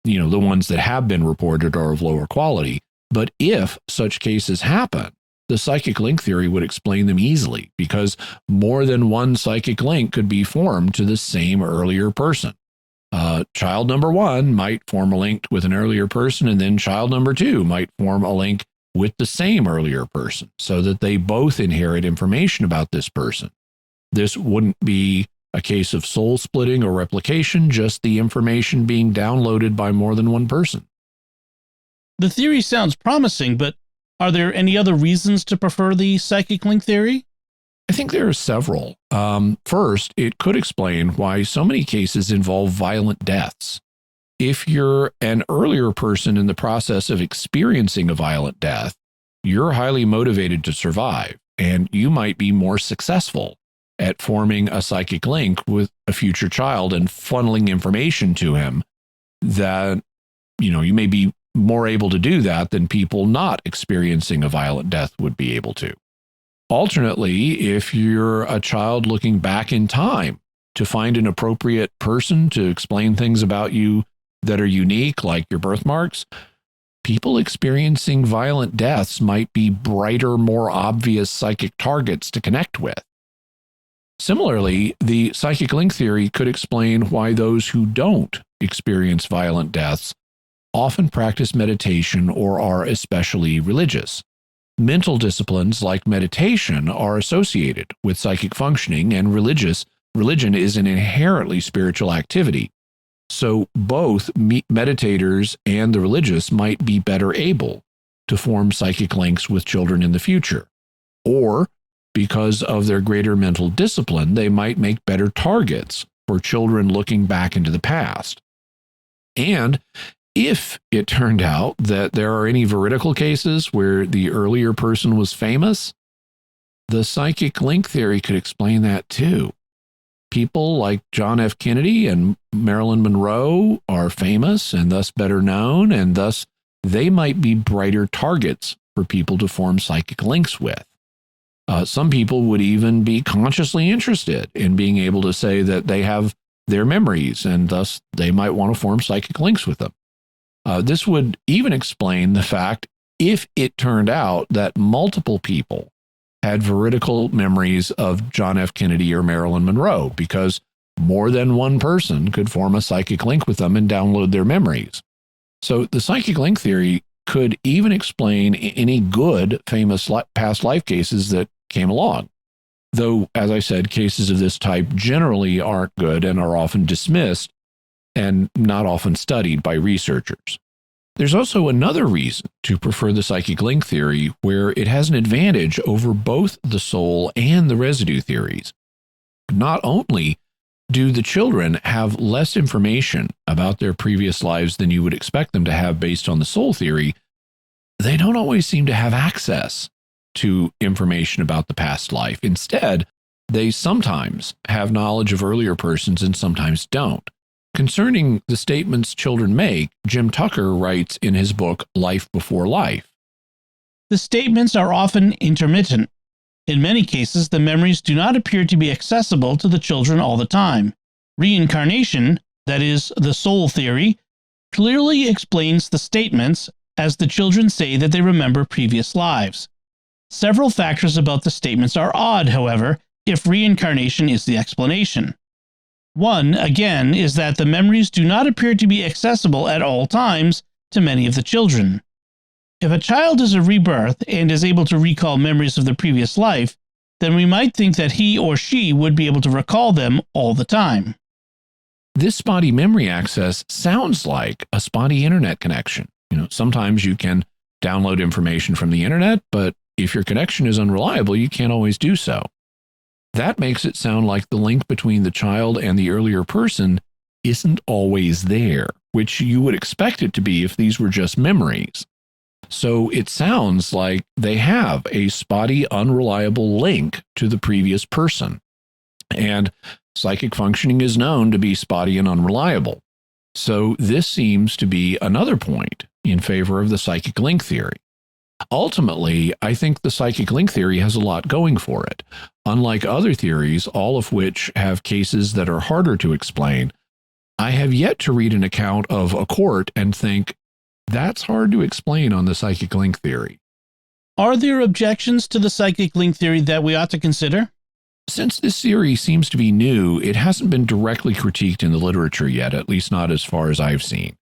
the ones that have been reported are of lower quality. But if such cases happen, the psychic link theory would explain them easily, because more than one psychic link could be formed to the same earlier person. Child number one might form a link with an earlier person, and then child number two might form a link with the same earlier person, so that they both inherit information about this person. This wouldn't be a case of soul splitting or replication, just the information being downloaded by more than one person. The theory sounds promising, but are there any other reasons to prefer the psychic link theory? I think there are several. First, it could explain why so many cases involve violent deaths. If you're an earlier person in the process of experiencing a violent death, you're highly motivated to survive, and you might be more successful at forming a psychic link with a future child and funneling information to him that, you may be more able to do that than people not experiencing a violent death would be able to. Alternately, if you're a child looking back in time to find an appropriate person to explain things about you that are unique, like your birthmarks, people experiencing violent deaths might be brighter, more obvious psychic targets to connect with. Similarly, the psychic link theory could explain why those who don't experience violent deaths often practice meditation or are especially religious. Mental disciplines like meditation are associated with psychic functioning, and religion is an inherently spiritual activity. So both meditators and the religious might be better able to form psychic links with children in the future. Or, because of their greater mental discipline, they might make better targets for children looking back into the past. And if it turned out that there are any veridical cases where the earlier person was famous, the psychic link theory could explain that too. People like John F. Kennedy and Marilyn Monroe are famous and thus better known, and thus they might be brighter targets for people to form psychic links with. Some people would even be consciously interested in being able to say that they have their memories, and thus they might want to form psychic links with them. This would even explain the fact if it turned out that multiple people had veridical memories of John F. Kennedy or Marilyn Monroe, because more than one person could form a psychic link with them and download their memories. So the psychic link theory could even explain any good famous past life cases that came along. Though, as I said, cases of this type generally aren't good and are often dismissed and not often studied by researchers. There's also another reason to prefer the psychic link theory, where it has an advantage over both the soul and the residue theories. Not only do the children have less information about their previous lives than you would expect them to have based on the soul theory, they don't always seem to have access to information about the past life. Instead, they sometimes have knowledge of earlier persons and sometimes don't. Concerning the statements children make, Jim Tucker writes in his book, Life Before Life. The statements are often intermittent. In many cases, the memories do not appear to be accessible to the children all the time. Reincarnation, that is, the soul theory, clearly explains the statements, as the children say that they remember previous lives. Several factors about the statements are odd, however, if reincarnation is the explanation. One, again, is that the memories do not appear to be accessible at all times to many of the children. If a child is a rebirth and is able to recall memories of the previous life, then we might think that he or she would be able to recall them all the time. This spotty memory access sounds like a spotty internet connection. Sometimes you can download information from the internet, but if your connection is unreliable, you can't always do so. That makes it sound like the link between the child and the earlier person isn't always there, which you would expect it to be if these were just memories. So it sounds like they have a spotty, unreliable link to the previous person. And psychic functioning is known to be spotty and unreliable. So this seems to be another point in favor of the psychic link theory. Ultimately, I think the psychic link theory has a lot going for it. Unlike other theories, all of which have cases that are harder to explain, I have yet to read an account of a court and think, that's hard to explain on the psychic link theory. Are there objections to the psychic link theory that we ought to consider? Since this theory seems to be new, it hasn't been directly critiqued in the literature yet, at least not as far as I've seen.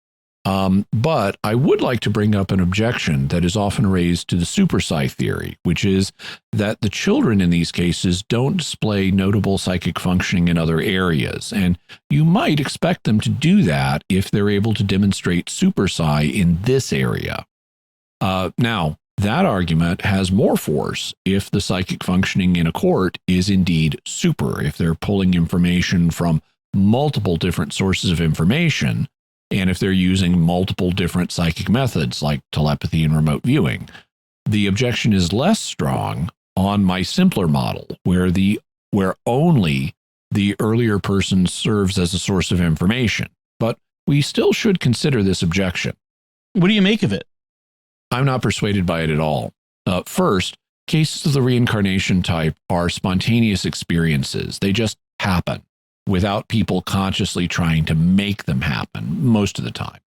But I would like to bring up an objection that is often raised to the super psi theory, which is that the children in these cases don't display notable psychic functioning in other areas, and you might expect them to do that if they're able to demonstrate super psi in this area. Now, that argument has more force if the psychic functioning in a court is indeed super, if they're pulling information from multiple different sources of information, and if they're using multiple different psychic methods like telepathy and remote viewing. The objection is less strong on my simpler model, where only the earlier person serves as a source of information. But we still should consider this objection. What do you make of it? I'm not persuaded by it at all. First, cases of the reincarnation type are spontaneous experiences. They just happen without people consciously trying to make them happen most of the time.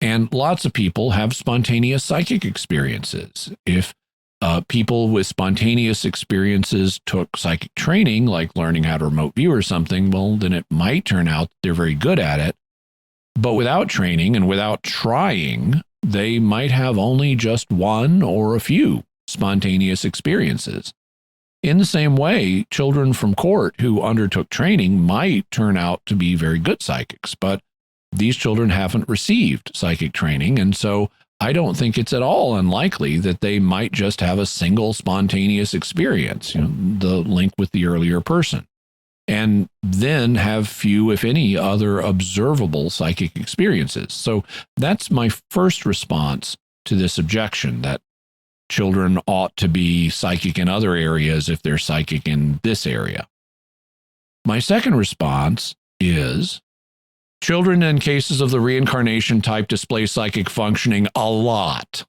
And lots of people have spontaneous psychic experiences. If people with spontaneous experiences took psychic training, like learning how to remote view or something, well, then it might turn out they're very good at it. But without training and without trying, they might have only just one or a few spontaneous experiences. In the same way, children from court who undertook training might turn out to be very good psychics, but these children haven't received psychic training, and so I don't think it's at all unlikely that they might just have a single spontaneous experience, the link with the earlier person, and then have few, if any, other observable psychic experiences. So that's my first response to this objection, that children ought to be psychic in other areas if they're psychic in this area. My second response is children in cases of the reincarnation type display psychic functioning a lot.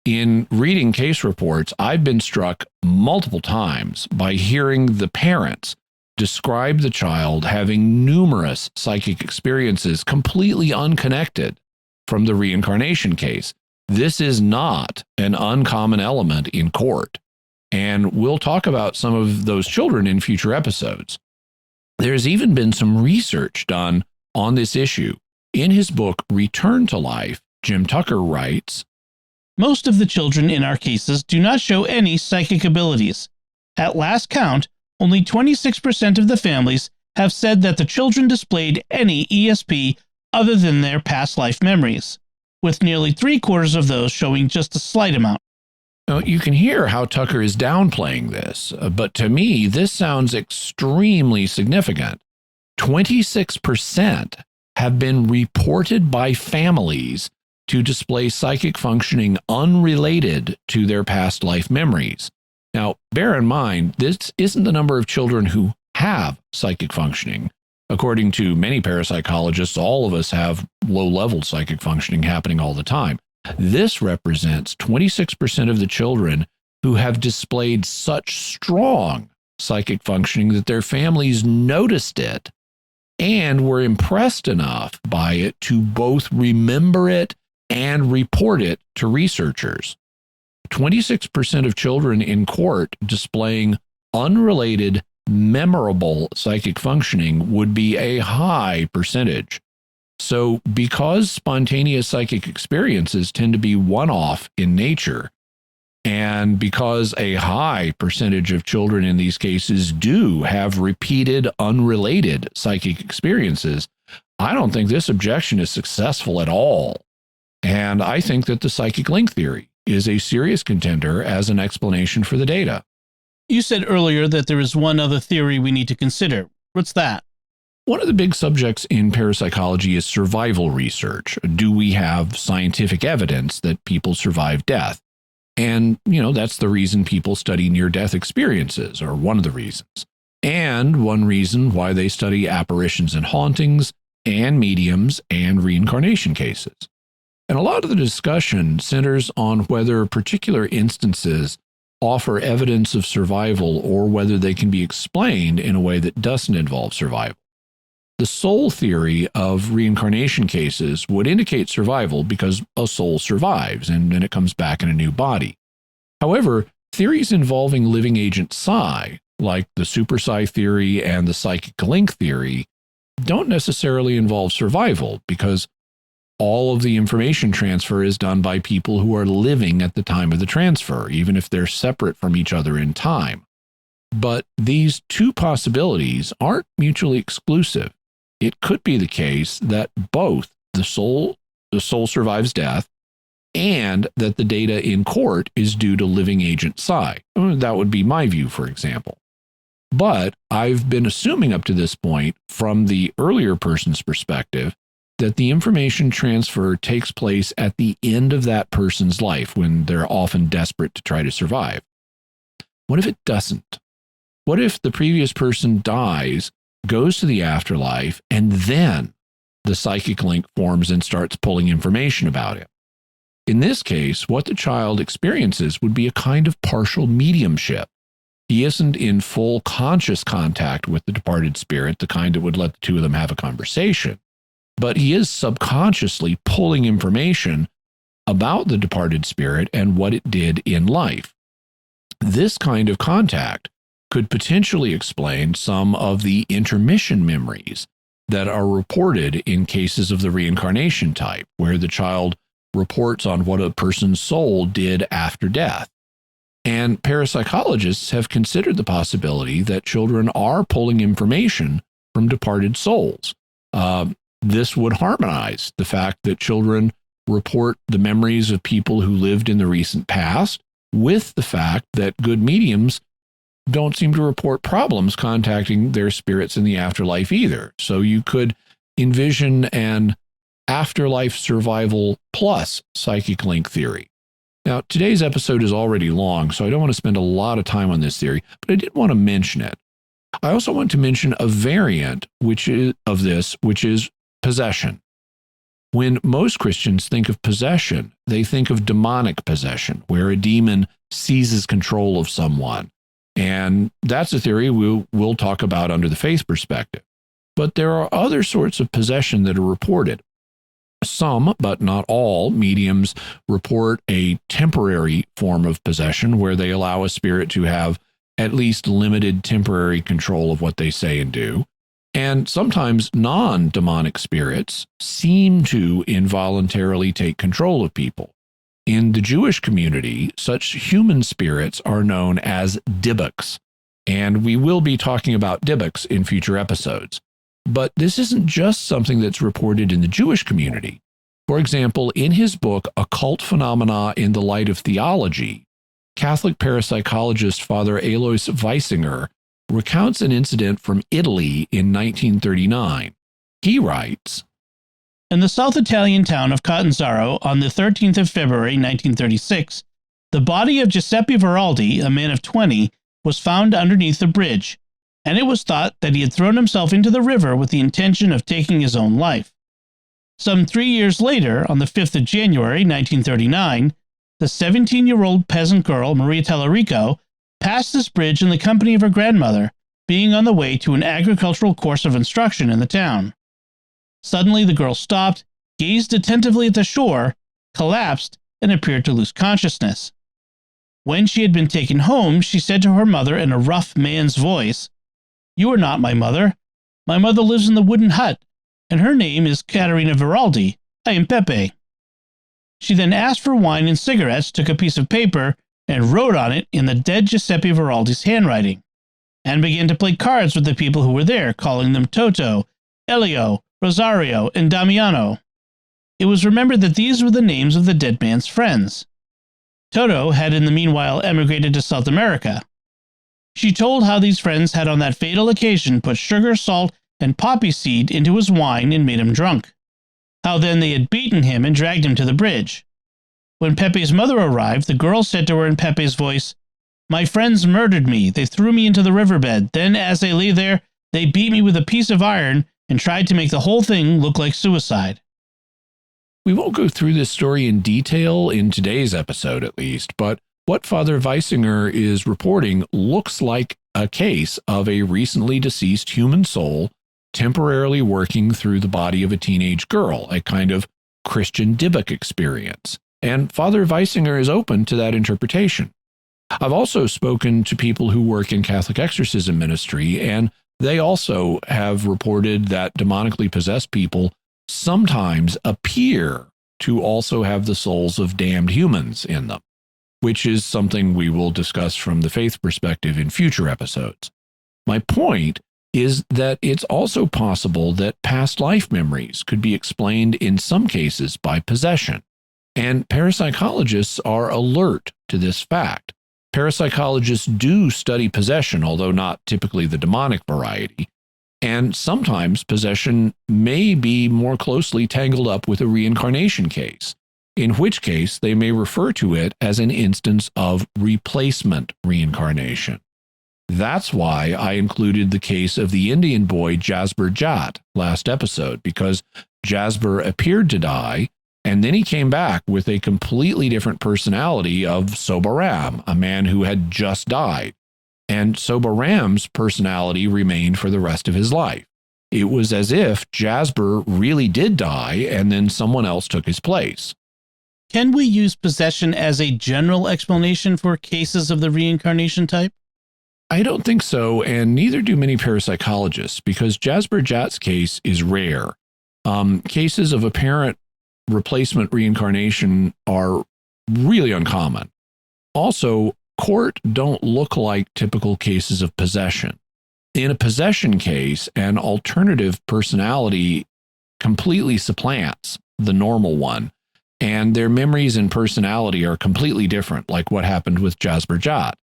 In reading case reports, I've been struck multiple times by hearing the parents describe the child having numerous psychic experiences completely unconnected from the reincarnation case. This is not an uncommon element in court, and we'll talk about some of those children in future episodes. There's even been some research done on this issue. In his book, Return to Life, Jim Tucker writes, most of the children in our cases do not show any psychic abilities. At last count, only 26% of the families have said that the children displayed any ESP other than their past life memories, with nearly 3/4 of those showing just a slight amount. Now, you can hear how Tucker is downplaying this, but to me, this sounds extremely significant. 26% have been reported by families to display psychic functioning unrelated to their past life memories. Now, bear in mind, this isn't the number of children who have psychic functioning. According to many parapsychologists, all of us have low-level psychic functioning happening all the time. This represents 26% of the children who have displayed such strong psychic functioning that their families noticed it and were impressed enough by it to both remember it and report it to researchers. 26% of children in court displaying unrelated, memorable psychic functioning would be a high percentage. So because spontaneous psychic experiences tend to be one-off in nature, and because a high percentage of children in these cases do have repeated, unrelated psychic experiences, I don't think this objection is successful at all. And I think that the psychic link theory is a serious contender as an explanation for the data. You said earlier that there is one other theory we need to consider. What's that? One of the big subjects in parapsychology is survival research. Do we have scientific evidence that people survive death? And, that's the reason people study near-death experiences, or one of the reasons. And one reason why they study apparitions and hauntings, and mediums, and reincarnation cases. And a lot of the discussion centers on whether particular instances offer evidence of survival or whether they can be explained in a way that doesn't involve survival. The soul theory of reincarnation cases would indicate survival because a soul survives and then it comes back in a new body. However, theories involving living agent psi, like the super psi theory and the psychic link theory, don't necessarily involve survival because all of the information transfer is done by people who are living at the time of the transfer, even if they're separate from each other in time. But these two possibilities aren't mutually exclusive. It could be the case that both the soul survives death and that the data in court is due to living agent psi. That would be my view, for example. But I've been assuming up to this point, from the earlier person's perspective, that the information transfer takes place at the end of that person's life when they're often desperate to try to survive. What if it doesn't? What if the previous person dies, goes to the afterlife, and then the psychic link forms and starts pulling information about him? In this case, what the child experiences would be a kind of partial mediumship. He isn't in full conscious contact with the departed spirit, the kind that would let the two of them have a conversation, but he is subconsciously pulling information about the departed spirit and what it did in life. This kind of contact could potentially explain some of the intermission memories that are reported in cases of the reincarnation type, where the child reports on what a person's soul did after death. And parapsychologists have considered the possibility that children are pulling information from departed souls. This would harmonize the fact that children report the memories of people who lived in the recent past with the fact that good mediums don't seem to report problems contacting their spirits in the afterlife either. So you could envision an afterlife survival plus psychic link theory. Now, today's episode is already long, so I don't want to spend a lot of time on this theory, but I did want to mention it. I also want to mention a variant which is possession. When most Christians think of possession, they think of demonic possession, where a demon seizes control of someone. And that's a theory we'll talk about under the faith perspective. But there are other sorts of possession that are reported. Some, but not all, mediums report a temporary form of possession where they allow a spirit to have at least limited temporary control of what they say and do. And sometimes non-demonic spirits seem to involuntarily take control of people. In the Jewish community, such human spirits are known as dibbuks, and we will be talking about dibbuks in future episodes. But this isn't just something that's reported in the Jewish community. For example, in his book, Occult Phenomena in the Light of Theology, Catholic parapsychologist Father Alois Weisinger recounts an incident from Italy in 1939. He writes, "In the South Italian town of Catanzaro, on the 13th of February, 1936, the body of Giuseppe Veraldi, a man of 20, was found underneath the bridge, and it was thought that he had thrown himself into the river with the intention of taking his own life. Some 3 years later, on the 5th of January, 1939, the 17-year-old peasant girl, Maria Tallarico, passed this bridge in the company of her grandmother, being on the way to an agricultural course of instruction in the town. Suddenly the girl stopped, gazed attentively at the shore, collapsed, and appeared to lose consciousness. When she had been taken home, she said to her mother in a rough man's voice, 'You are not my mother. My mother lives in the wooden hut, and her name is Caterina Veraldi. I am Pepe.' She then asked for wine and cigarettes, took a piece of paper, and wrote on it in the dead Giuseppe Veraldi's handwriting, and began to play cards with the people who were there, calling them Toto, Elio, Rosario, and Damiano. It was remembered that these were the names of the dead man's friends. Toto had in the meanwhile emigrated to South America. She told how these friends had on that fatal occasion put sugar, salt, and poppy seed into his wine and made him drunk. How then they had beaten him and dragged him to the bridge. When Pepe's mother arrived, the girl said to her in Pepe's voice, "My friends murdered me. They threw me into the riverbed. Then, as I lay there, they beat me with a piece of iron and tried to make the whole thing look like suicide." We won't go through this story in detail in today's episode, at least, but what Father Weisinger is reporting looks like a case of a recently deceased human soul temporarily working through the body of a teenage girl, a kind of Christian Dybbuk experience. And Father Weisinger is open to that interpretation. I've also spoken to people who work in Catholic exorcism ministry, and they also have reported that demonically possessed people sometimes appear to also have the souls of damned humans in them, which is something we will discuss from the faith perspective in future episodes. My point is that it's also possible that past life memories could be explained in some cases by possession, and parapsychologists are alert to this fact. Parapsychologists do study possession, although not typically the demonic variety, and sometimes possession may be more closely tangled up with a reincarnation case, in which case they may refer to it as an instance of replacement reincarnation. That's why I included the case of the Indian boy Jasbir Jat last episode, because Jasbir appeared to die, and then he came back with a completely different personality of Sobaram, a man who had just died. And Sobaram's personality remained for the rest of his life. It was as if Jasbir really did die, and then someone else took his place. Can we use possession as a general explanation for cases of the reincarnation type? I don't think so, and neither do many parapsychologists, because Jasbir Jat's case is rare. Cases of apparent replacement reincarnation are really uncommon. Also, court don't look like typical cases of possession. In a possession case, an alternative personality completely supplants the normal one, and their memories and personality are completely different, like what happened with Jasbir Jat.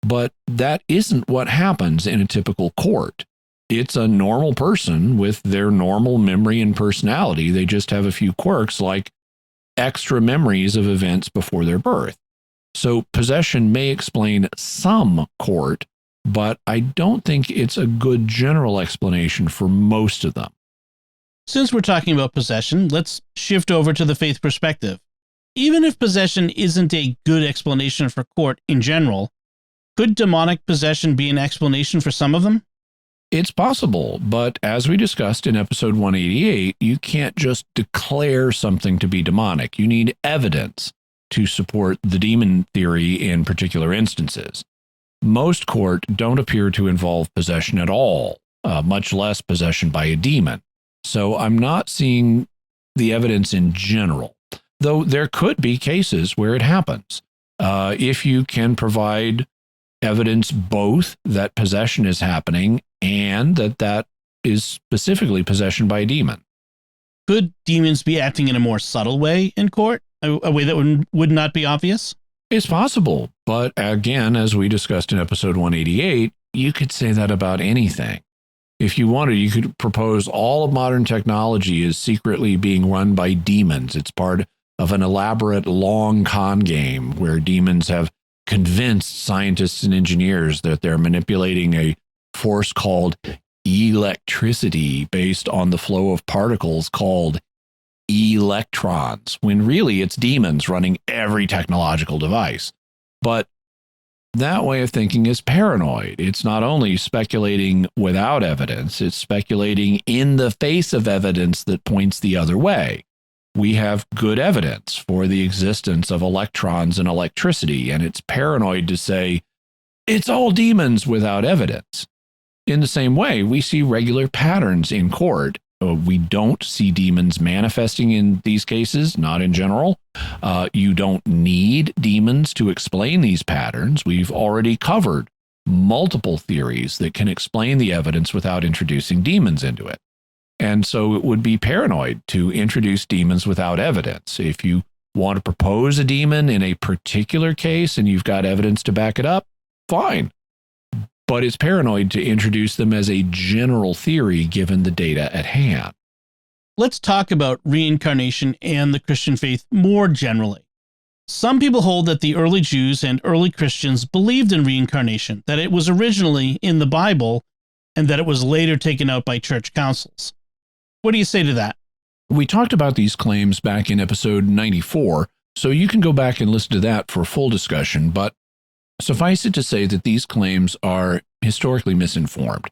But that isn't what happens in a typical court. It's a normal person with their normal memory and personality. They just have a few quirks, like extra memories of events before their birth. So possession may explain some court, but I don't think it's a good general explanation for most of them. Since we're talking about possession, let's shift over to the faith perspective. Even if possession isn't a good explanation for court in general, could demonic possession be an explanation for some of them? It's possible, but as we discussed in episode 188, you can't just declare something to be demonic. You need evidence to support the demon theory in particular instances. Most court don't appear to involve possession at all, much less possession by a demon. So I'm not seeing the evidence in general, though there could be cases where it happens. If you can provide evidence both that possession is happening and that is specifically possession by a demon. Could demons be acting in a more subtle way in court? A way that would not be obvious? It's possible, but again, as we discussed in episode 188, you could say that about anything. If you wanted, you could propose all of modern technology is secretly being run by demons. It's part of an elaborate long con game where demons have convinced scientists and engineers that they're manipulating a force called electricity based on the flow of particles called electrons, when really it's demons running every technological device. But that way of thinking is paranoid. It's not only speculating without evidence, it's speculating in the face of evidence that points the other way. We have good evidence for the existence of electrons and electricity, and it's paranoid to say it's all demons without evidence. In the same way, we see regular patterns in court. We don't see demons manifesting in these cases, not in general. You don't need demons to explain these patterns. We've already covered multiple theories that can explain the evidence without introducing demons into it. And so it would be paranoid to introduce demons without evidence. If you want to propose a demon in a particular case and you've got evidence to back it up, fine. but it's paranoid to introduce them as a general theory given the data at hand. Let's talk about reincarnation and the Christian faith more generally. Some people hold that the early Jews and early Christians believed in reincarnation, that it was originally in the Bible, and that it was later taken out by church councils. What do you say to that? We talked about these claims back in episode 94, so you can go back and listen to that for a full discussion, but suffice it to say that these claims are historically misinformed.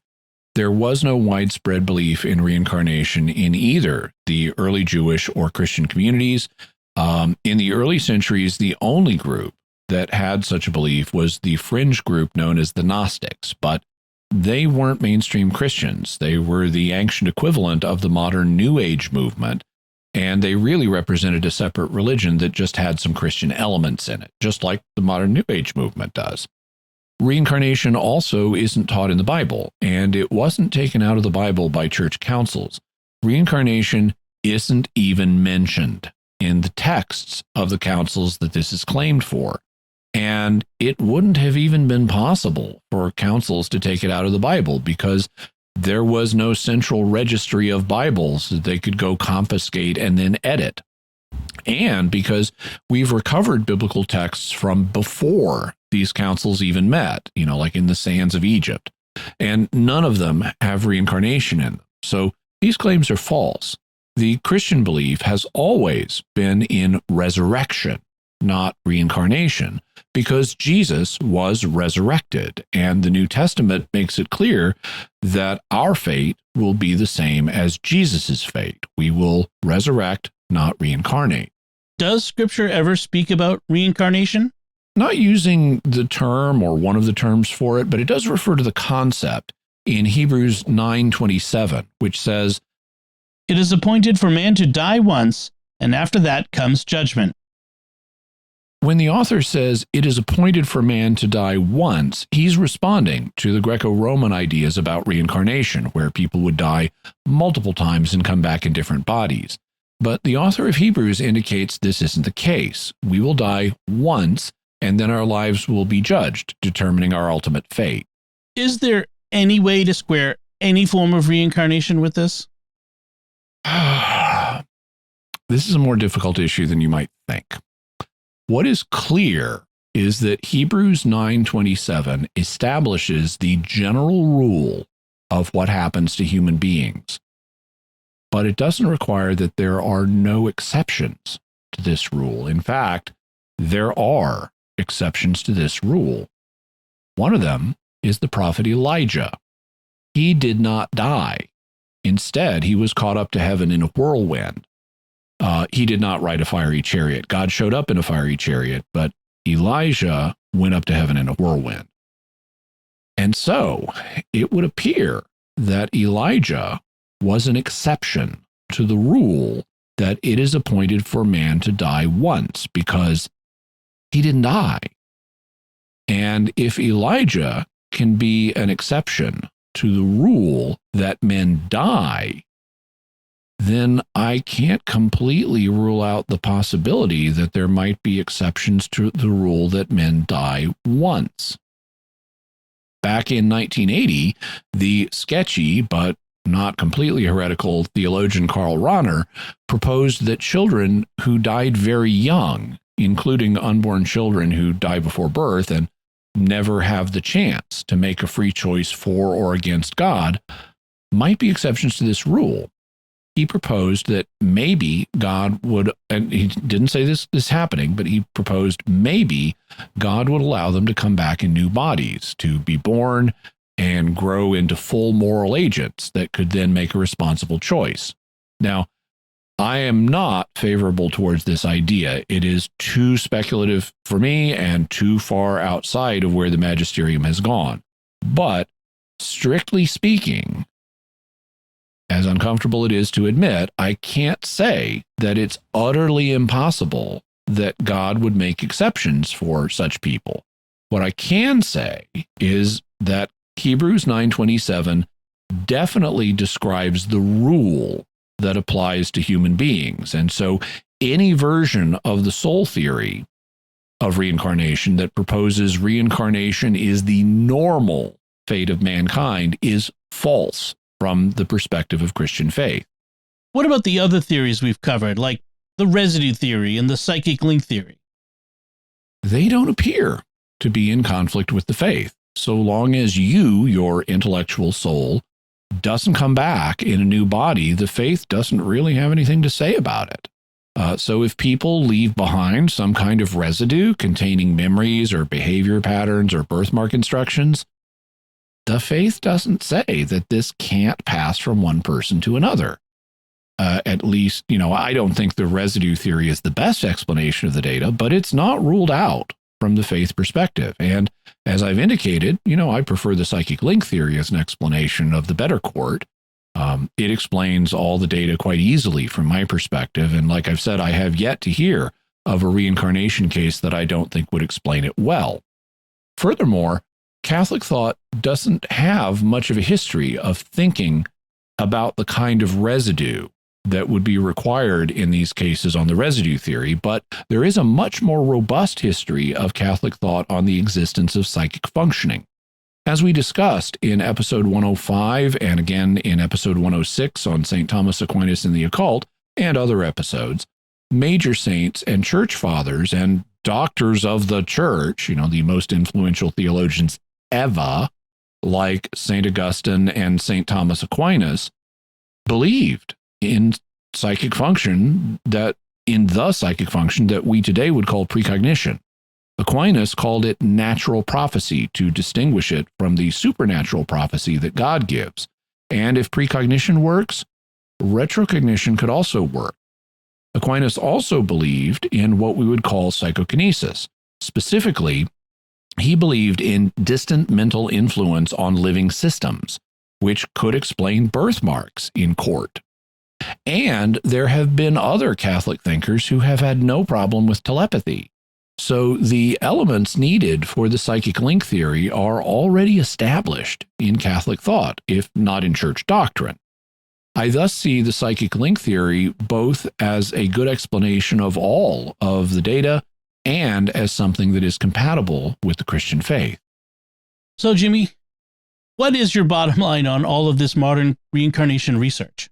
There was no widespread belief in reincarnation in either the early Jewish or Christian communities. In the early centuries, the only group that had such a belief was the fringe group known as the Gnostics, but they weren't mainstream Christians. They were the ancient equivalent of the modern New Age movement, and they really represented a separate religion that just had some Christian elements in it, just like the modern New Age movement does. Reincarnation also isn't taught in the Bible, and it wasn't taken out of the Bible by church councils. Reincarnation isn't even mentioned in the texts of the councils that this is claimed for. And it wouldn't have even been possible for councils to take it out of the Bible because there was no central registry of Bibles that they could go confiscate and then edit. And because we've recovered biblical texts from before these councils even met, like in the sands of Egypt, and none of them have reincarnation in them. So these claims are false. The Christian belief has always been in resurrection, not reincarnation, because Jesus was resurrected, and the New Testament makes it clear that our fate will be the same as Jesus's fate. We will resurrect, not reincarnate. Does Scripture ever speak about reincarnation? Not using the term or one of the terms for it, but it does refer to the concept in Hebrews 9:27, which says, "It is appointed for man to die once, and after that comes judgment." When the author says it is appointed for man to die once, he's responding to the Greco-Roman ideas about reincarnation, where people would die multiple times and come back in different bodies. But the author of Hebrews indicates this isn't the case. We will die once, and then our lives will be judged, determining our ultimate fate. Is there any way to square any form of reincarnation with this? This is a more difficult issue than you might think. What is clear is that Hebrews 9:27 establishes the general rule of what happens to human beings, but it doesn't require that there are no exceptions to this rule. In fact, there are exceptions to this rule. One of them is the prophet Elijah. He did not die. Instead, he was caught up to heaven in a whirlwind. He did not ride a fiery chariot. God showed up in a fiery chariot, but Elijah went up to heaven in a whirlwind. And so it would appear that Elijah was an exception to the rule that it is appointed for man to die once, because he didn't die. And if Elijah can be an exception to the rule that men die, then I can't completely rule out the possibility that there might be exceptions to the rule that men die once. Back in 1980, the sketchy but not completely heretical theologian Karl Rahner proposed that children who died very young, including unborn children who die before birth and never have the chance to make a free choice for or against God, might be exceptions to this rule. He proposed that maybe God would, and he didn't say this happening, but he proposed maybe God would allow them to come back in new bodies, to be born and grow into full moral agents that could then make a responsible choice. Now, I am not favorable towards this idea. It is too speculative for me and too far outside of where the magisterium has gone. But strictly speaking, as uncomfortable it is to admit, I can't say that it's utterly impossible that God would make exceptions for such people. What I can say is that Hebrews 9:27 definitely describes the rule that applies to human beings. And so any version of the soul theory of reincarnation that proposes reincarnation is the normal fate of mankind is false from the perspective of Christian faith. What about the other theories we've covered, like the residue theory and the psychic link theory? They don't appear to be in conflict with the faith, so long as you, your intellectual soul, doesn't come back in a new body. The faith doesn't really have anything to say about it. So if people leave behind some kind of residue containing memories or behavior patterns or birthmark instructions, the faith doesn't say that this can't pass from one person to another. At least, I don't think the residue theory is the best explanation of the data, but it's not ruled out from the faith perspective. And as I've indicated, I prefer the psychic link theory as an explanation of the better court. It explains all the data quite easily from my perspective. And like I've said, I have yet to hear of a reincarnation case that I don't think would explain it well. Furthermore, Catholic thought doesn't have much of a history of thinking about the kind of residue that would be required in these cases on the residue theory, but there is a much more robust history of Catholic thought on the existence of psychic functioning. As we discussed in episode 105 and again in episode 106 on St. Thomas Aquinas and the occult and other episodes, major saints and church fathers and doctors of the church, the most influential theologians ever, like St. Augustine and St. Thomas Aquinas, believed in psychic function that we today would call precognition. Aquinas called it natural prophecy to distinguish it from the supernatural prophecy that God gives. And if precognition works, retrocognition could also work. Aquinas also believed in what we would call psychokinesis. Specifically, he believed in distant mental influence on living systems, which could explain birthmarks in court. And there have been other Catholic thinkers who have had no problem with telepathy. So the elements needed for the psychic link theory are already established in Catholic thought, if not in church doctrine. I thus see the psychic link theory both as a good explanation of all of the data and as something that is compatible with the Christian faith. So, Jimmy, what is your bottom line on all of this modern reincarnation research?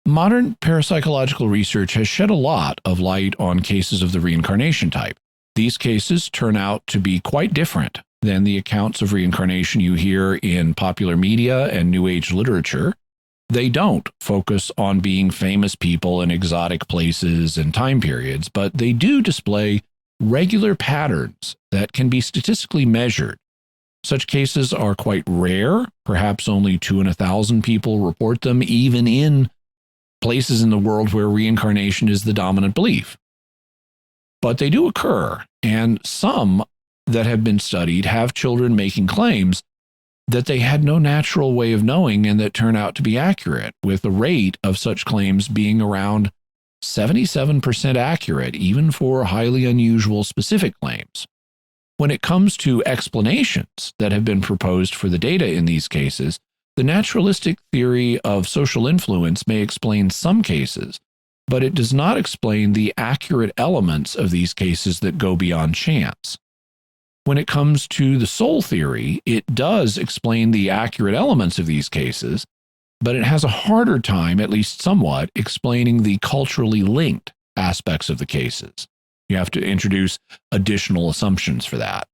Modern parapsychological research has shed a lot of light on cases of the reincarnation type. These cases turn out to be quite different than the accounts of reincarnation you hear in popular media and New Age literature. They don't focus on being famous people in exotic places and time periods, but they do display regular patterns that can be statistically measured. Such cases are quite rare. Perhaps only 2 in 1,000 people report them, even in places in the world where reincarnation is the dominant belief. But they do occur, and some that have been studied have children making claims that they had no natural way of knowing and that turn out to be accurate, with the rate of such claims being around 77% accurate, even for highly unusual specific claims. When it comes to explanations that have been proposed for the data in these cases, the naturalistic theory of social influence may explain some cases, but it does not explain the accurate elements of these cases that go beyond chance. When it comes to the soul theory, it does explain the accurate elements of these cases, but it has a harder time, at least somewhat, explaining the culturally linked aspects of the cases. You have to introduce additional assumptions for that.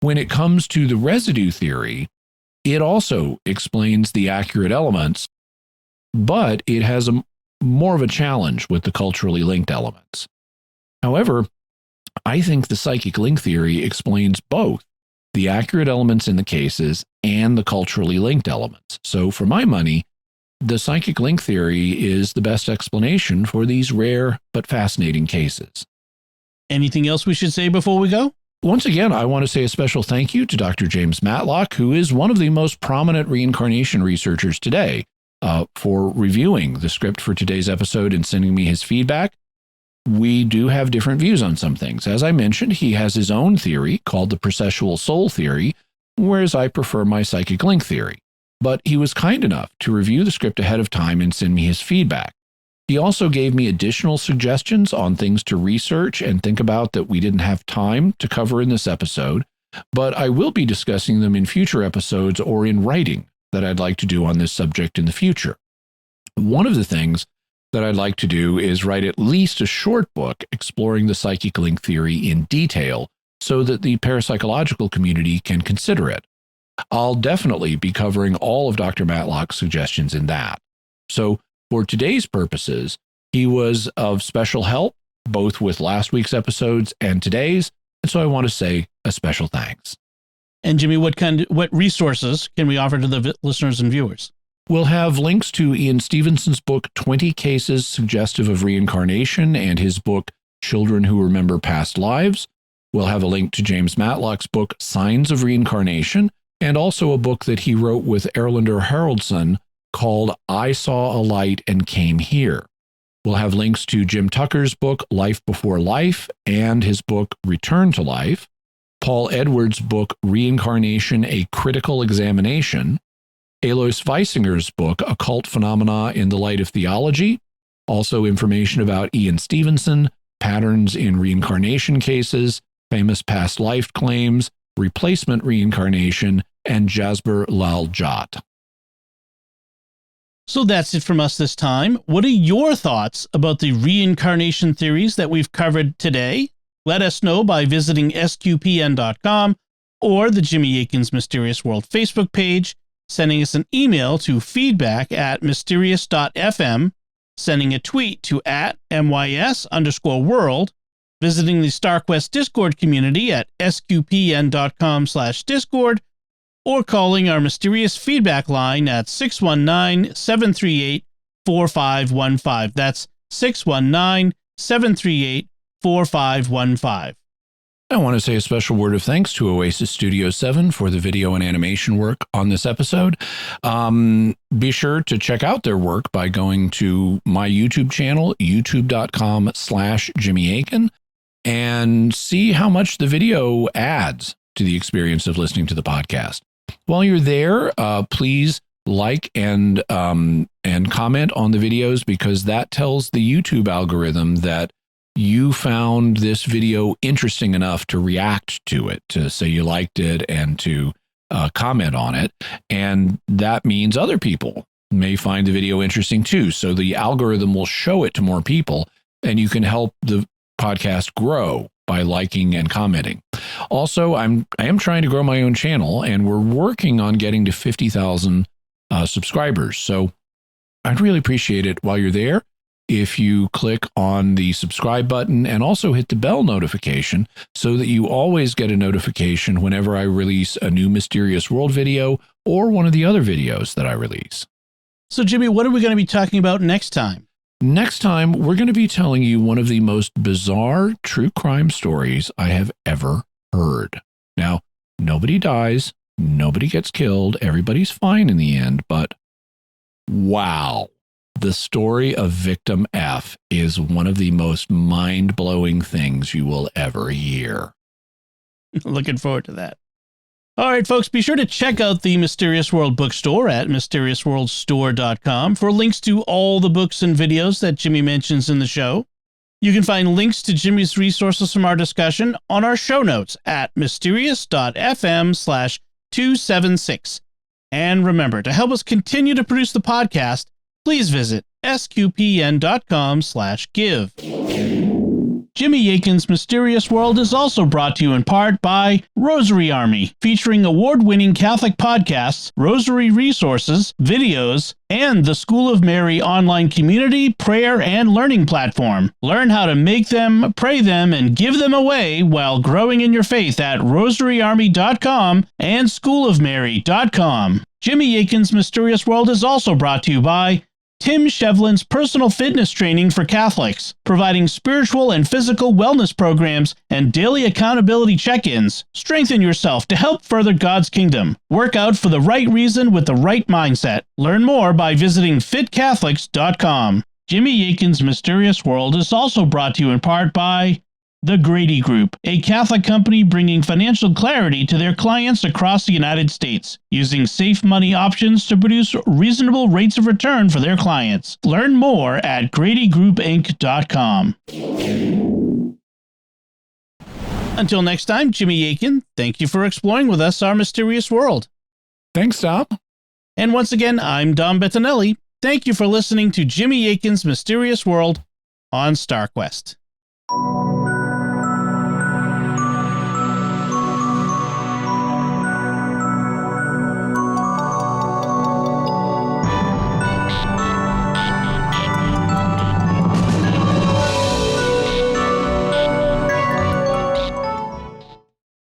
When it comes to the residue theory, it also explains the accurate elements, but it has more of a challenge with the culturally linked elements. However, I think the psychic link theory explains both the accurate elements in the cases and the culturally linked elements. So for my money, the psychic link theory is the best explanation for these rare but fascinating cases. Anything else we should say before we go? Once again, I want to say a special thank you to Dr. James Matlock, who is one of the most prominent reincarnation researchers today, for reviewing the script for today's episode and sending me his feedback. We do have different views on some things. As I mentioned, he has his own theory called the processual soul theory, whereas I prefer my psychic link theory. But he was kind enough to review the script ahead of time and send me his feedback. He also gave me additional suggestions on things to research and think about that we didn't have time to cover in this episode. but I will be discussing them in future episodes or in writing that I'd like to do on this subject in the future. One of the things that I'd like to do is write at least a short book exploring the psychic link theory in detail so that the parapsychological community can consider it. I'll definitely be covering all of Dr. Matlock's suggestions in that. So for today's purposes, he was of special help, both with last week's episodes and today's, and so I want to say a special thanks. And Jimmy, what resources can we offer to the listeners and viewers? We'll have links to Ian Stevenson's book, 20 Cases Suggestive of Reincarnation, and his book, Children Who Remember Past Lives. We'll have a link to James Matlock's book, Signs of Reincarnation, and also a book that he wrote with Erlander Haraldson called I Saw a Light and Came Here. We'll have links to Jim Tucker's book, Life Before Life, and his book, Return to Life, Paul Edwards' book, Reincarnation, A Critical Examination, Alois Weisinger's book, Occult Phenomena in the Light of Theology, also information about Ian Stevenson, patterns in reincarnation cases, famous past life claims, replacement reincarnation, and Jasper Lal Jat. So that's it from us this time. What are your thoughts about the reincarnation theories that we've covered today? Let us know by visiting sqpn.com or the Jimmy Akin's Mysterious World Facebook page, sending us an email to feedback@mysterious.fm, sending a tweet to @mys_world, visiting the StarQuest Discord community at sqpn.com/discord, or calling our mysterious feedback line at 619-738-4515. That's 619-738-4515. I want to say a special word of thanks to Oasis Studio 7 for the video and animation work on this episode. Be sure to check out their work by going to my YouTube channel, youtube.com/Jimmy Akin, and see how much the video adds to the experience of listening to the podcast. While you're there, please like and comment on the videos, because that tells the YouTube algorithm that you found this video interesting enough to react to it, to say you liked it and to comment on it. And that means other people may find the video interesting too. So the algorithm will show it to more people, and you can help the podcast grow by liking and commenting. Also, I am trying to grow my own channel, and we're working on getting to 50,000 subscribers. So I'd really appreciate it while you're there if you click on the subscribe button and also hit the bell notification so that you always get a notification whenever I release a new Mysterious World video or one of the other videos that I release. So, Jimmy, what are we going to be talking about next time? Next time, we're going to be telling you one of the most bizarre true crime stories I have ever heard. Now, nobody dies, nobody gets killed, everybody's fine in the end, but wow. The story of Victim F is one of the most mind-blowing things you will ever hear. Looking forward to that. All right, folks, be sure to check out the Mysterious World bookstore at mysteriousworldstore.com for links to all the books and videos that Jimmy mentions in the show. You can find links to Jimmy's resources from our discussion on our show notes at mysterious.fm/276. And remember, to help us continue to produce the podcast, please visit sqpn.com/give. Jimmy Akin's Mysterious World is also brought to you in part by Rosary Army, featuring award-winning Catholic podcasts, rosary resources, videos, and the School of Mary online community, prayer, and learning platform. Learn how to make them, pray them, and give them away while growing in your faith at rosaryarmy.com and schoolofmary.com. Jimmy Akin's Mysterious World is also brought to you by Tim Shevlin's personal fitness training for Catholics, providing spiritual and physical wellness programs and daily accountability check-ins. Strengthen yourself to help further God's kingdom. Work out for the right reason with the right mindset. Learn more by visiting fitcatholics.com. Jimmy Akin's Mysterious World is also brought to you in part by The Grady Group, a Catholic company bringing financial clarity to their clients across the United States, using safe money options to produce reasonable rates of return for their clients. Learn more at GradyGroupInc.com. Until next time, Jimmy Akin, thank you for exploring with us our mysterious world. Thanks, Dom. And once again, I'm Dom Bettinelli. Thank you for listening to Jimmy Akin's Mysterious World on StarQuest.